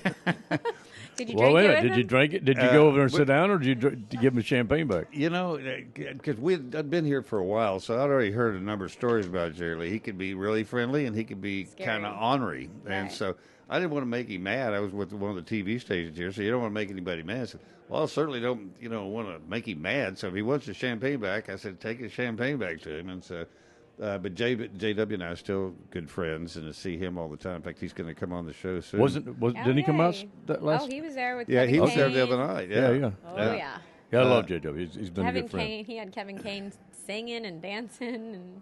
Did you drink it with Did him? you drink it? Did you go over there and sit down, or did you give him the champagne back? Because I'd been here for a while, so I'd already heard a number of stories about Jerry Lee. He could be really friendly, and he could be kind of ornery. Right. And so I didn't want to make him mad. I was with one of the TV stations here, so you don't want to make anybody mad. I said, well, I certainly don't, want to make him mad. So if he wants the champagne back, I said, take his champagne back to him. And so, but JW and I are still good friends, and to see him all the time. In fact, he's going to come on the show soon. Didn't he come out last? Oh, he was there with Yeah, Kevin he was Kane. there the other night. Yeah. Oh, yeah. Yeah, I love JW. He's been Kevin a good friend. Kane, he had Kevin Kane singing and dancing.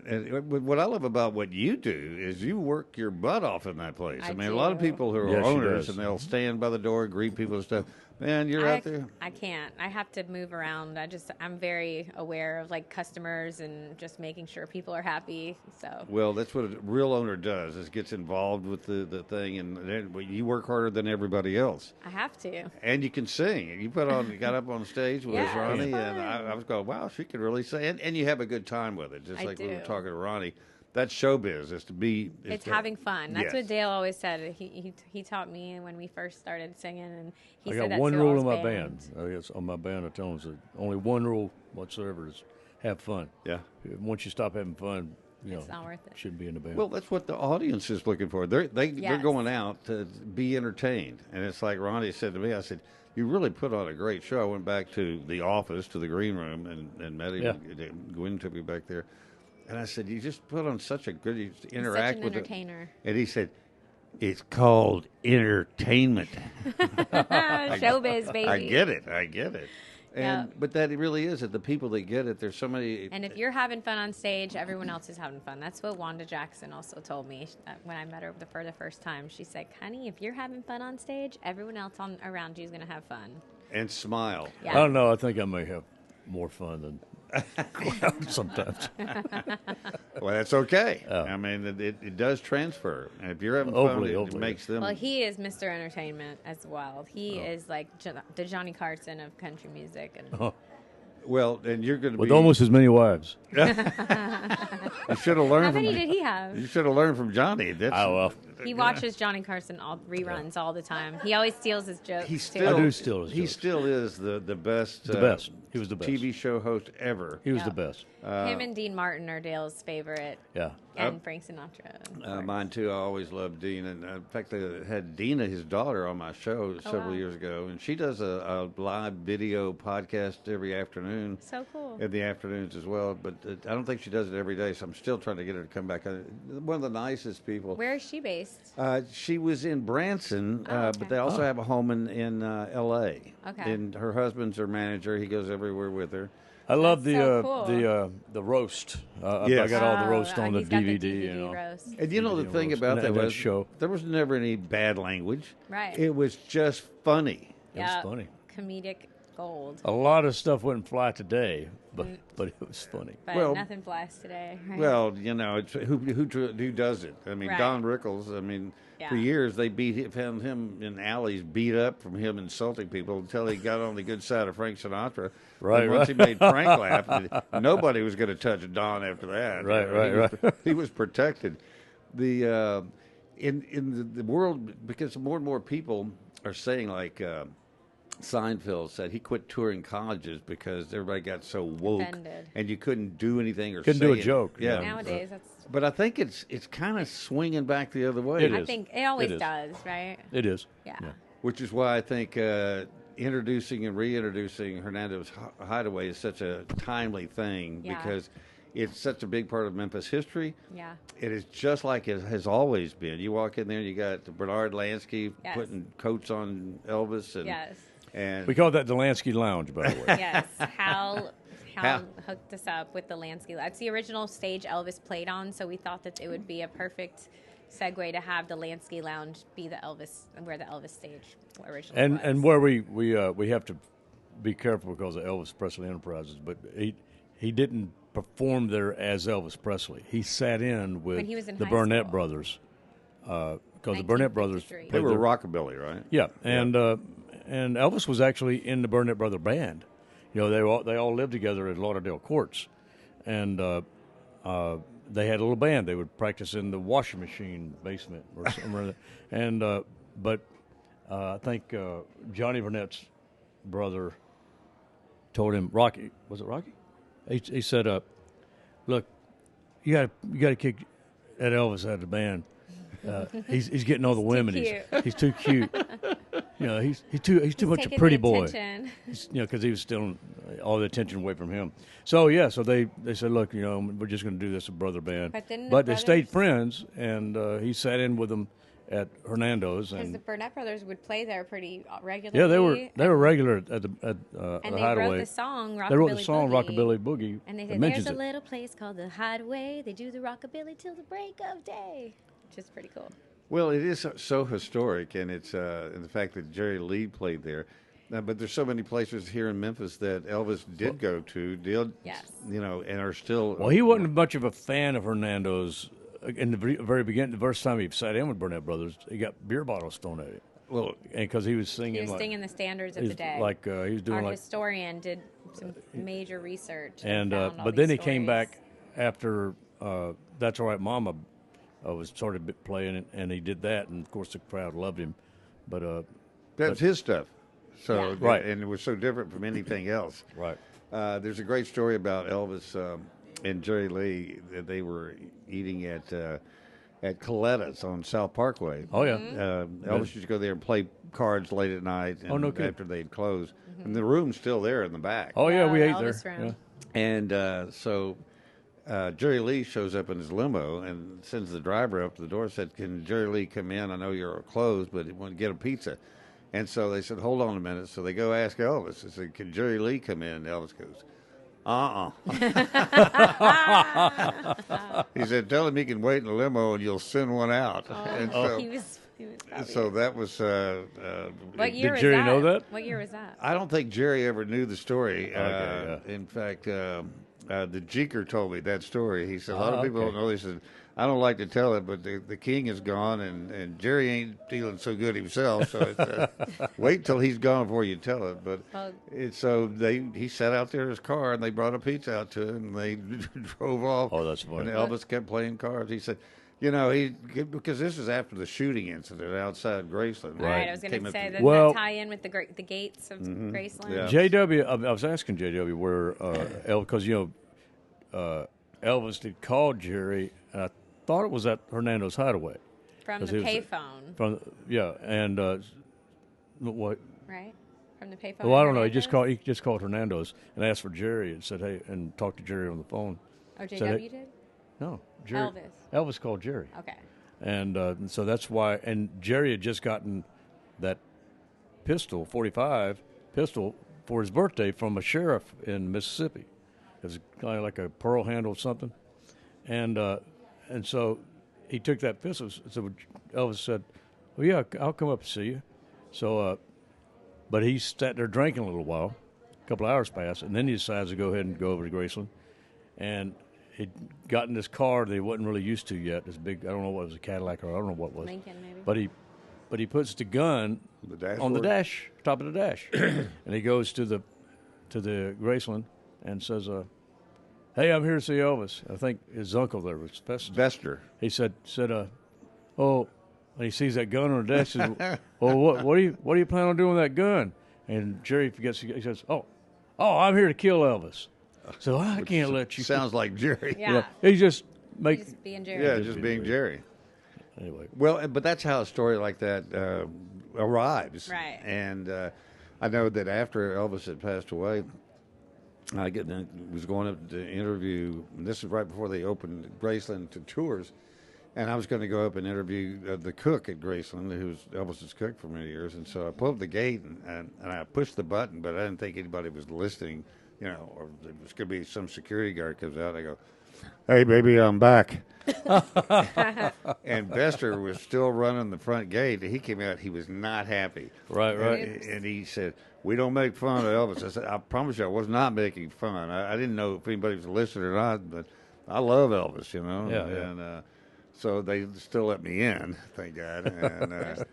And what I love about what you do is you work your butt off in that place. I mean, do. a lot of people who are Yes, she owners, does. and they'll stand by the door, greet people and stuff. Man, you're out there. I can't. I have to move around. I'm very aware of customers and just making sure people are happy. So. Well, that's what a real owner does, is gets involved with the thing, and then you work harder than everybody else. I have to. And you can sing. You got up on stage with Ronnie, and I was going, wow, she could really sing. And you have a good time with it, just like we were talking to Ronnie. That's showbiz, is to be. It's having fun. That's yes. what Dale always said. He taught me when we first started singing, and he said I got that one to rule all in my his band. bands. I guess on my band, I tell them only one rule whatsoever is have fun. Yeah. Once you stop having fun, it's not worth it. Shouldn't be in the band. Well, that's what the audience is looking for. They're going out to be entertained, and it's like Ronnie said to me. I said, "You really put on a great show." I went back to the office, to the green room, and met him. Yeah. Gwen took me back there, and I said, "You just put on such a good. You He's interact such an with entertainer. And he said, "It's called entertainment." Showbiz, baby. I get it. But that it really is it. The people that get it, there's so many. And if you're having fun on stage, everyone else is having fun. That's what Wanda Jackson also told me when I met her for the first time. She said, "Honey, if you're having fun on stage, everyone else around you is going to have fun." And smile. Yeah. I don't know. I think I may have more fun than sometimes. Well, that's okay. I mean, it does transfer. And if you're having fun, it makes them. Well, he is Mr. Entertainment as well. He is like the Johnny Carson of country music. And Well, and you're going to with be almost as many wives. You should have learned. How many from, did he have? You should have learned from Johnny. That's, oh well. He watches Johnny Carson reruns all the time. He always steals his jokes. I do steal his He jokes. still is the best. The best. He was the best TV show host ever. He was the best. Him and Dean Martin are Dale's favorite. Yeah. And Frank Sinatra. Mine too. I always loved Dean, and in fact, I had Dina, his daughter, on my show several years ago, and she does a live video podcast every afternoon. So cool. In the afternoons as well, but I don't think she does it every day. So I'm still trying to get her to come back. One of the nicest people. Where is she based? She was in Branson, but they also have a home in L.A. Okay. And her husband's her manager. He goes everywhere with her. I love cool. the roast. Yes. I got all the roast on the he's got DVD. the DVD you know. roast. And you know the thing roast. about And that that was show. there was never any bad language. Right. It was just funny. It was funny. Comedic gold. A lot of stuff wouldn't fly today, but it was funny. But nothing flies today. Right? Well, you know, it's who does it? I mean, Right. Don Rickles. I mean, for years they found him in alleys beat up from him insulting people until he got on the good side of Frank Sinatra. Right, and once right. he made Frank laugh, nobody was going to touch Don after that. Right. He was protected. The in the world, because more and more people are saying, like Seinfeld said, he quit touring colleges because everybody got so woke Offended. and you couldn't do anything or Couldn't say do a it. joke. Yeah. Nowadays, that's. But I think it's kind of swinging back the other way. I think it always does, right? It is. Yeah. Which is why I think introducing and reintroducing Hernando's Hideaway is such a timely thing because it's such a big part of Memphis history. Yeah. It is just like it has always been. You walk in there, you got Bernard Lansky putting coats on Elvis. And, and we call that the Lansky Lounge, by the way. Yes. Hal hooked us up with the Lansky. That's the original stage Elvis played on, so we thought that it would be a perfect segue to have the Lansky Lounge be the Elvis, where the Elvis stage originally was. And where we have to be careful because of Elvis Presley Enterprises, but he didn't perform there as Elvis Presley. He sat in with When he was in the high Burnett school. Brothers because the Burnett Brothers they were rockabilly, right? Yeah, and Elvis was actually in the Burnett Brother band. You know, they all lived together at Lauderdale Courts, and they had a little band. They would practice in the washing machine basement or somewhere. And but I think Johnny Burnett's brother told him, Rocky, was it Rocky? He said, "Look, you got to kick that Elvis out of the band. He's getting all the women. He's too cute. You know, he's too much a pretty boy. You know, because he was stealing all the attention away from him. So they said, look, you know, we're just going to do this a brother band. But they stayed friends, and he sat in with them at Hernando's. Because And the Burnett brothers would play there pretty regularly. yeah, they were regular at the And they Hideaway. wrote the song Rockabilly They wrote the song Boogie. Rockabilly Boogie. And they that said, mentions there's a it. little place called the Hideaway. They do the rockabilly till the break of day, which is pretty cool. Well, it is so historic, and it's and the fact that Jerry Lee played there. But there's so many places here in Memphis that Elvis did go to, you know, and are still. Well, he wasn't much of a fan of Hernando's in the very beginning. The first time he sat in with Burnett Brothers, he got beer bottles thrown at him. Well, and because he was singing, He was singing the standards of he's the day. like he was doing Our like. historian did some major research. And found all but then these he came stories. back after That's All Right, Mama was sort of playing it, and he did that, and of course the crowd loved him. But that's his stuff. So Yeah. Right. and it was so different from anything else. Right. There's a great story about Elvis and Jerry Lee. That they were eating at Coletta's on South Parkway. Oh, yeah. Elvis used to go there and play cards late at night. And no kidding. after they'd closed, and the room's still there in the back. Oh yeah, we ate there. Yeah. And so Jerry Lee shows up in his limo and sends the driver up to the door and said, "Can Jerry Lee come in? I know you're closed, but he want to get a pizza." And so they said, "Hold on a minute." So they go ask Elvis. They said, "Can Jerry Lee come in?" And Elvis goes, He said, "Tell him he can wait in the limo and you'll send one out." And so, he was so that was. What year was Jerry that? know that? What year was that? I don't think Jerry ever knew the story. Okay, In fact, the Jeeker told me that story. He said, a lot of people don't know. He said, I don't like to tell it, but the king is gone, and Jerry ain't feeling so good himself. So wait till he's gone before you tell it. But he sat out there in his car, and they brought a pizza out to him, and they drove off. Oh, that's funny. And Elvis kept playing cards. He said, because this is after the shooting incident outside Graceland. Right. I was going to say that tie in with the gates of Graceland. Yeah. JW, I was asking JW where because Elvis did call Jerry, and I thought it was at Hernando's Hideaway. From the payphone. And what? Right. From the payphone. Well, I don't know. He just called Hernando's and asked for Jerry and said, "Hey," and talked to Jerry on the phone. Oh, JW did? No, Jerry. Elvis called Jerry. Okay. And so that's why. And Jerry had just gotten that pistol, .45 pistol, for his birthday from a sheriff in Mississippi. It was kind of like a pearl handle or something. And so he took that pistol. So Elvis said, "Well, yeah, I'll come up and see you." So, but he sat there drinking a little while. A couple of hours passed, and then he decides to go ahead and go over to Graceland. And he got in this car that he wasn't really used to yet. This big, I don't know what it was, a Cadillac, or I don't know what it was. Lincoln, maybe. But he puts the gun on the dash, top of the dash, and he goes to the Graceland and says, "Hey, I'm here to see Elvis." I think his uncle there was Bester. He said, "Oh," and he sees that gun on the dash. Says, "Well, what do you plan on doing with that gun?" And Jerry forgets. He says, "Oh, I'm here to kill Elvis." So I can't let you. Sounds like Jerry. Yeah. He just being Jerry. Yeah, just being Jerry. Anyway. Well, but that's how a story like that arrives. Right. And I know that after Elvis had passed away, I was going up to interview, and this is right before they opened Graceland to tours, and I was going to go up and interview the cook at Graceland, who was Elvis's cook for many years. And so I pulled up the gate, and I pushed the button, but I didn't think anybody was listening, or there was going to be some security guard comes out. I go, "Hey, baby, I'm back." And Bester was still running the front gate. He came out. He was not happy. Right. And he said, "We don't make fun of Elvis." I said, "I promise you, I was not making fun. I didn't know if anybody was listening or not, but I love Elvis, Yeah. And so they still let me in, thank God. And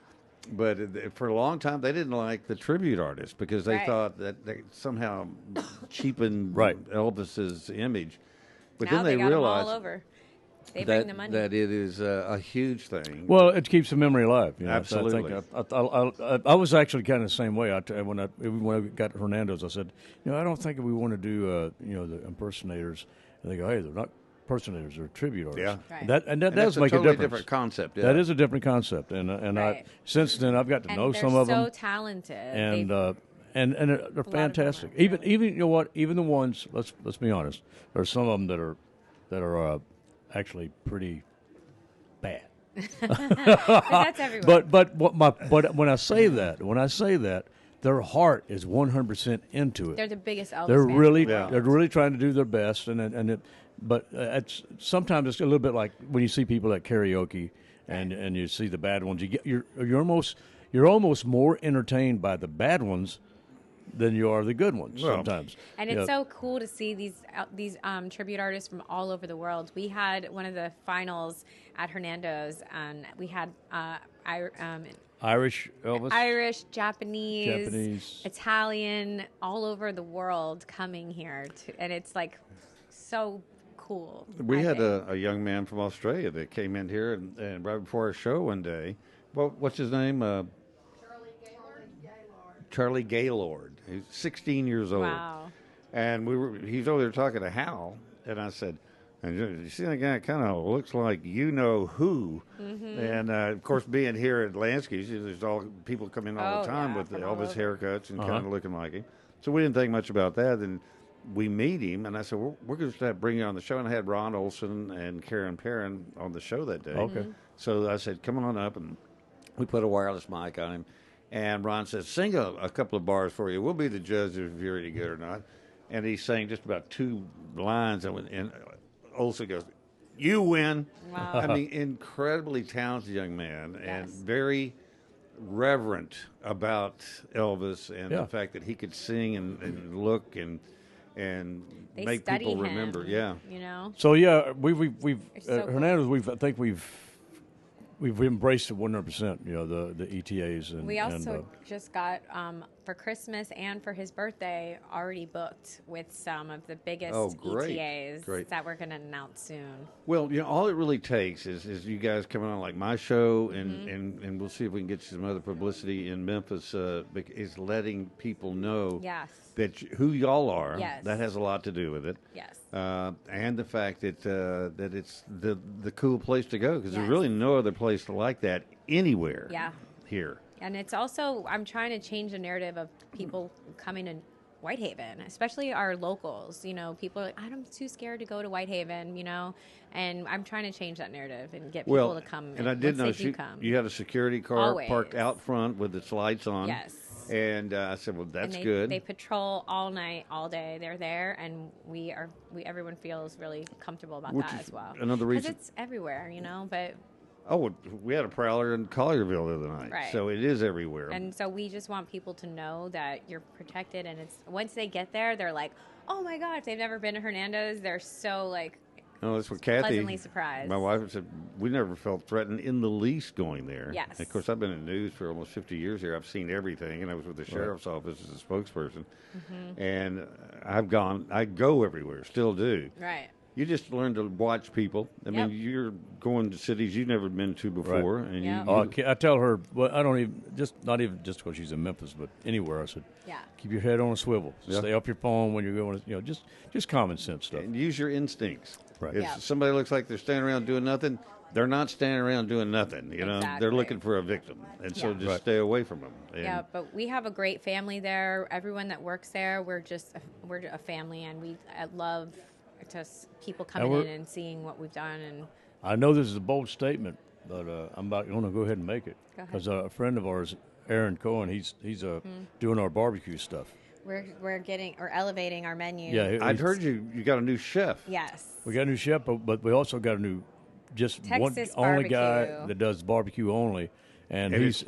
but for a long time, they didn't like the tribute artists because they thought that they somehow cheapened Elvis's image. But now then they got realized them all over. They bring the money. that it is a huge thing. Well, it keeps the memory alive. Absolutely. So I think I was actually kind of the same way. When I got to Hernando's, I said, I don't think we want to do the impersonators. And they go, "Hey, they're not impersonators; they're tribute artists." Yeah, right. That does make totally a difference. Different concept. Yeah. That is a different concept, and right. since then I've got to know some of them. They're so talented, and they're fantastic. Even you know what? Even the ones. Let's be honest. There's some of them that are actually pretty bad. But that's everyone. But when I say that, their heart is 100% into it. They're the biggest Elvis They're fans really in the world. they're really trying to do their best, but it's sometimes it's a little bit like when you see people at karaoke and you see the bad ones. You're almost more entertained by the bad ones than you are the good ones sometimes. And it's so cool to see these tribute artists from all over the world. We had one of the finals at Hernando's, and we had Irish Elvis, Japanese, Italian, all over the world coming here, and it's like so cool. We had a young man from Australia that came in here and right before our show one day. Well, what's his name? Charlie Gaylord. He's 16 years old. Wow. And he's over there talking to Hal, and I said, "And you see that guy kind of looks like you know who." Mm-hmm. And of course, being here at Lansky's, there's all people come in all the time with the Elvis haircuts and kind of looking like him. So we didn't think much about that. And we meet him, and I said, we're going to bring you on the show. And I had Ron Olson and Karen Perrin on the show that day. Okay. So I said, "Come on up," and we put a wireless mic on him. And Ron says, "Sing a couple of bars for you. We'll be the judge if you're any good or not." And he sang just about 2 lines, and Olson goes, "You win." Wow. I mean, incredibly talented young man, and very reverent about Elvis and the fact that he could sing and look and and They make study people him, remember. Yeah. You know. So yeah, we've so cool. Hernando. I think we've embraced it 100%. You know, the ETAs and We also just got for Christmas and for his birthday already booked with some of the biggest ETAs that we're going to announce soon. Well, you know, all it really takes is you guys coming on like my show, and we'll see if we can get you some other publicity in Memphis. Is letting people know that who y'all are. Yes. That has a lot to do with it. Yes. And the fact that that it's the cool place to go, because there's really no other place like that anywhere. Here. And it's also, I'm trying to change the narrative of people coming to Whitehaven, especially our locals. You know, people are like, I'm too scared to go to Whitehaven, you know, and I'm trying to change that narrative and get people to come. And I did know you had a security car parked out front with its lights on. Yes. And I said, well, that's and good. They patrol all night, all day. They're there, and everyone feels really comfortable about that as well. Another reason. Because it's everywhere, you know, but... Oh, we had a prowler in Collierville the other night, right. So it is everywhere. And so we just want people to know that you're protected, and it's once they get there, they're like, oh my God, if they've never been to Hernando's, they're so like that's what Kathy, pleasantly surprised. My wife said, we never felt threatened in the least going there. Yes. And of course, I've been in news for almost 50 years here. I've seen everything, and I was with the sheriff's office as a spokesperson. And I go everywhere, still do. Right. You just learn to watch people. I mean, you're going to cities you've never been to before. Right. And I tell her, well, I don't even, not even just because she's in Memphis, but anywhere. I said, keep your head on a swivel. Stay up your phone when you're going, just common sense stuff. And use your instincts. Right. If somebody looks like they're standing around doing nothing, they're not standing around doing nothing. You know, they're looking for a victim. And so just stay away from them. And but we have a great family there. Everyone that works there, we're a family, and I love just people coming in and seeing what we've done. And I know this is a bold statement, but I'm about going to go ahead and make it because a friend of ours, Aaron Cohen, he's doing our barbecue stuff. We're elevating our menu. Yeah, I'd heard you got a new chef. Yes, we got a new chef, but we also got a new Texas only guy that does barbecue only. And it's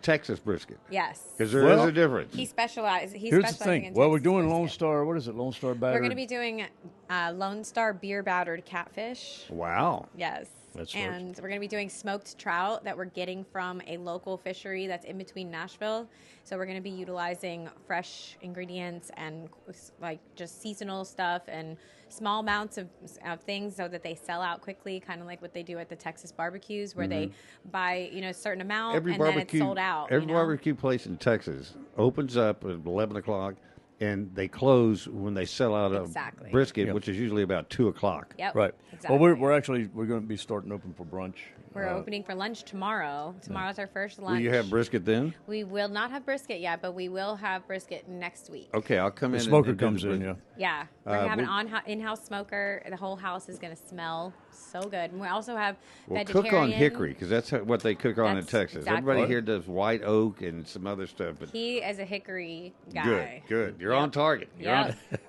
Texas brisket. Yes. Because there is a difference. He specializes. Here's the thing. Well, we're doing Lone Star. What is it? Lone Star battered. We're going to be doing Lone Star beer battered catfish. Wow. Yes. And we're going to be doing smoked trout that we're getting from a local fishery that's in between Nashville. So we're going to be utilizing fresh ingredients and like just seasonal stuff and small amounts of things so that they sell out quickly, kind of like what they do at the Texas barbecues where they buy a certain amount and then it's sold out. Every barbecue place in Texas opens up at 11 o'clock and they close when they sell out of brisket, which is usually about 2 o'clock. Yep. Right. Exactly. Well, we're going to be starting open for brunch. We're opening for lunch tomorrow. Tomorrow's our first lunch. Will you have brisket then? We will not have brisket yet, but we will have brisket next week. Okay, I'll come in. The smoker comes in, Yeah, we're going to have an in-house smoker. The whole house is going to smell so good. And we also have vegetarian. Cook on hickory, because that's what they cook on in Texas. Exactly. Everybody here does white oak and some other stuff. But he is a hickory guy. Good. You're on target.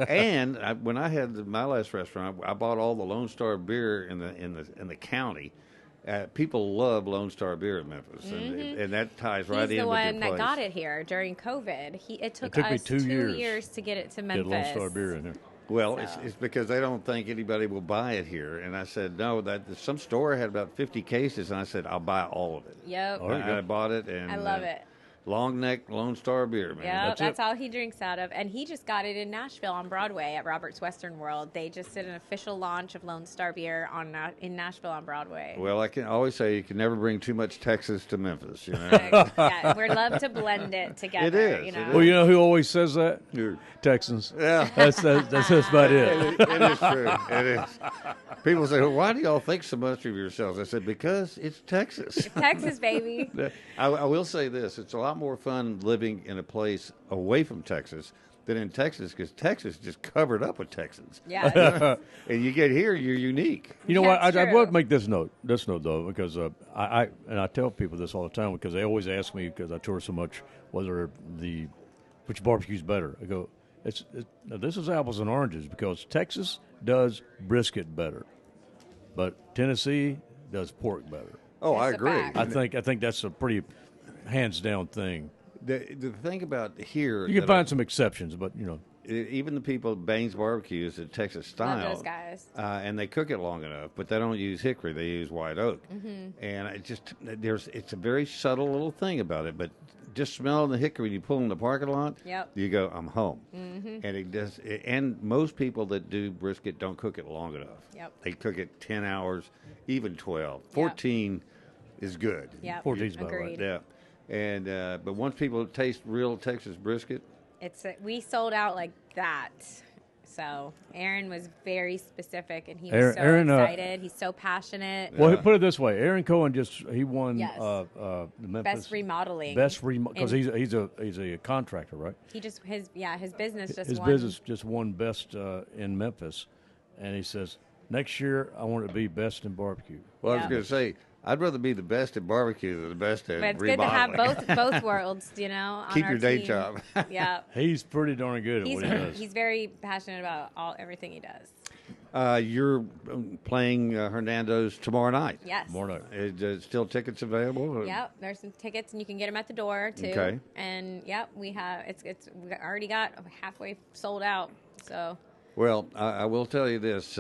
And when I had my last restaurant, I bought all the Lone Star beer in the county. People love Lone Star beer in Memphis, and that ties right in with He's your the one place. that got it here during COVID. It took me us 2 years to get it to Memphis. Get Lone Star beer in here. Well, it's because they don't think anybody will buy it here. And I said, no, that some store had about 50 cases, and I said, I'll buy all of it. Yep. I bought it. And I love it. Long neck Lone Star beer, man. Yeah, that's all he drinks out of. And he just got it in Nashville on Broadway at Robert's Western World. They just did an official launch of Lone Star beer in Nashville on Broadway. Well, I can always say you can never bring too much Texas to Memphis, you know. Yeah, we love to blend it together. It is. You know? Well, you know who always says that? Texans. Yeah. That's about it. It is true. It is. People say, well, why do y'all think so much of yourselves? I said, because it's Texas. It's Texas, baby. I will say this. It's a lot more fun living in a place away from Texas than in Texas, because Texas is just covered up with Texans. Yeah. And you get here, you're unique. You know what? I would make this note though, because I tell people this all the time because they always ask me, because I tour so much, which barbecue's better. I go, now this is apples and oranges, because Texas does brisket better, but Tennessee does pork better. Oh, I agree. I think that's a pretty hands down thing. The thing about here, you can find some exceptions, but even the people at Baines Barbecues at Texas Style, Love those guys. And they cook it long enough, but they don't use hickory; they use white oak. Mhm. And it's a very subtle little thing about it, but just smelling the hickory when you pull in the parking lot, Yep. you go, I'm home. Mhm. And it does. And most people that do brisket don't cook it long enough. Yep. They cook it 10 hours, even 12. 14 is good. Yep. 14's about Agreed. Yeah. And but once people taste real Texas brisket, We sold out like that. So Aaron was very specific, and he was Aaron, excited. He's so passionate. Well, put it this way: Aaron Cohen he won Yes. the Memphis Best remodeling. because And he's a contractor, right? He just his business just His won. business just won best in Memphis, and he says next year I want it to be best in barbecue. well, I was going to say, I'd rather be the best at barbecue than the best at But it's remodeling. good to have both worlds, on Keep our your day team. job. Yeah. He's pretty darn good at what he does. He's very passionate about everything he does. You're playing Hernando's tomorrow night. Yes. Tomorrow night. Is still tickets available? Yep, there's some tickets and you can get them at the door too. Okay. And yep, we already got halfway sold out. So Well, I will tell you this: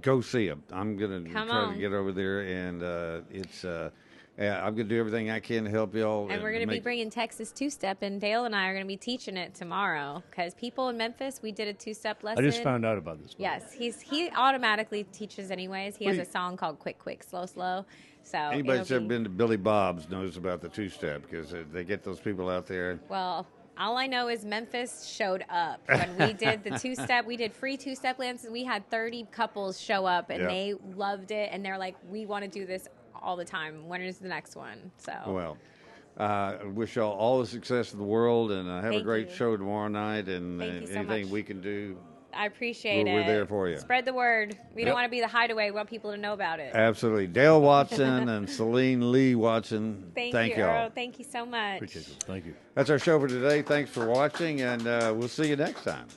go see him. I'm going to Come try on. to get over there, and I'm going to do everything I can to help y'all. and we're going to be bringing Texas two-step, and Dale and I are going to be teaching it tomorrow because people in Memphis, we did a two-step lesson. I just found out about this. Yes, he automatically teaches anyways. He has Wait. a song called "Quick, Quick, Slow, Slow." So Anybody that's it'll ever be- been to Billy Bob's knows about the two-step because they get those people out there. Well, all I know is Memphis showed up when we did the two-step. We did free two-step lessons. We had 30 couples show up, and Yeah. they loved it. And they're like, "We want to do this all the time. When is the next one?" So Well, I wish y'all all the success in the world, and have a Thank great you. show tomorrow night. And Thank you so anything much. we can do, I appreciate We're it. there for you. Spread the word. We Yep. don't want to be the hideaway. We want people to know about it. absolutely. Dale Watson and Celine Lee Watson. Thank you, y'all. Earl. Thank you so much. Appreciate it. Thank you. That's our show for today. Thanks for watching, and we'll see you next time.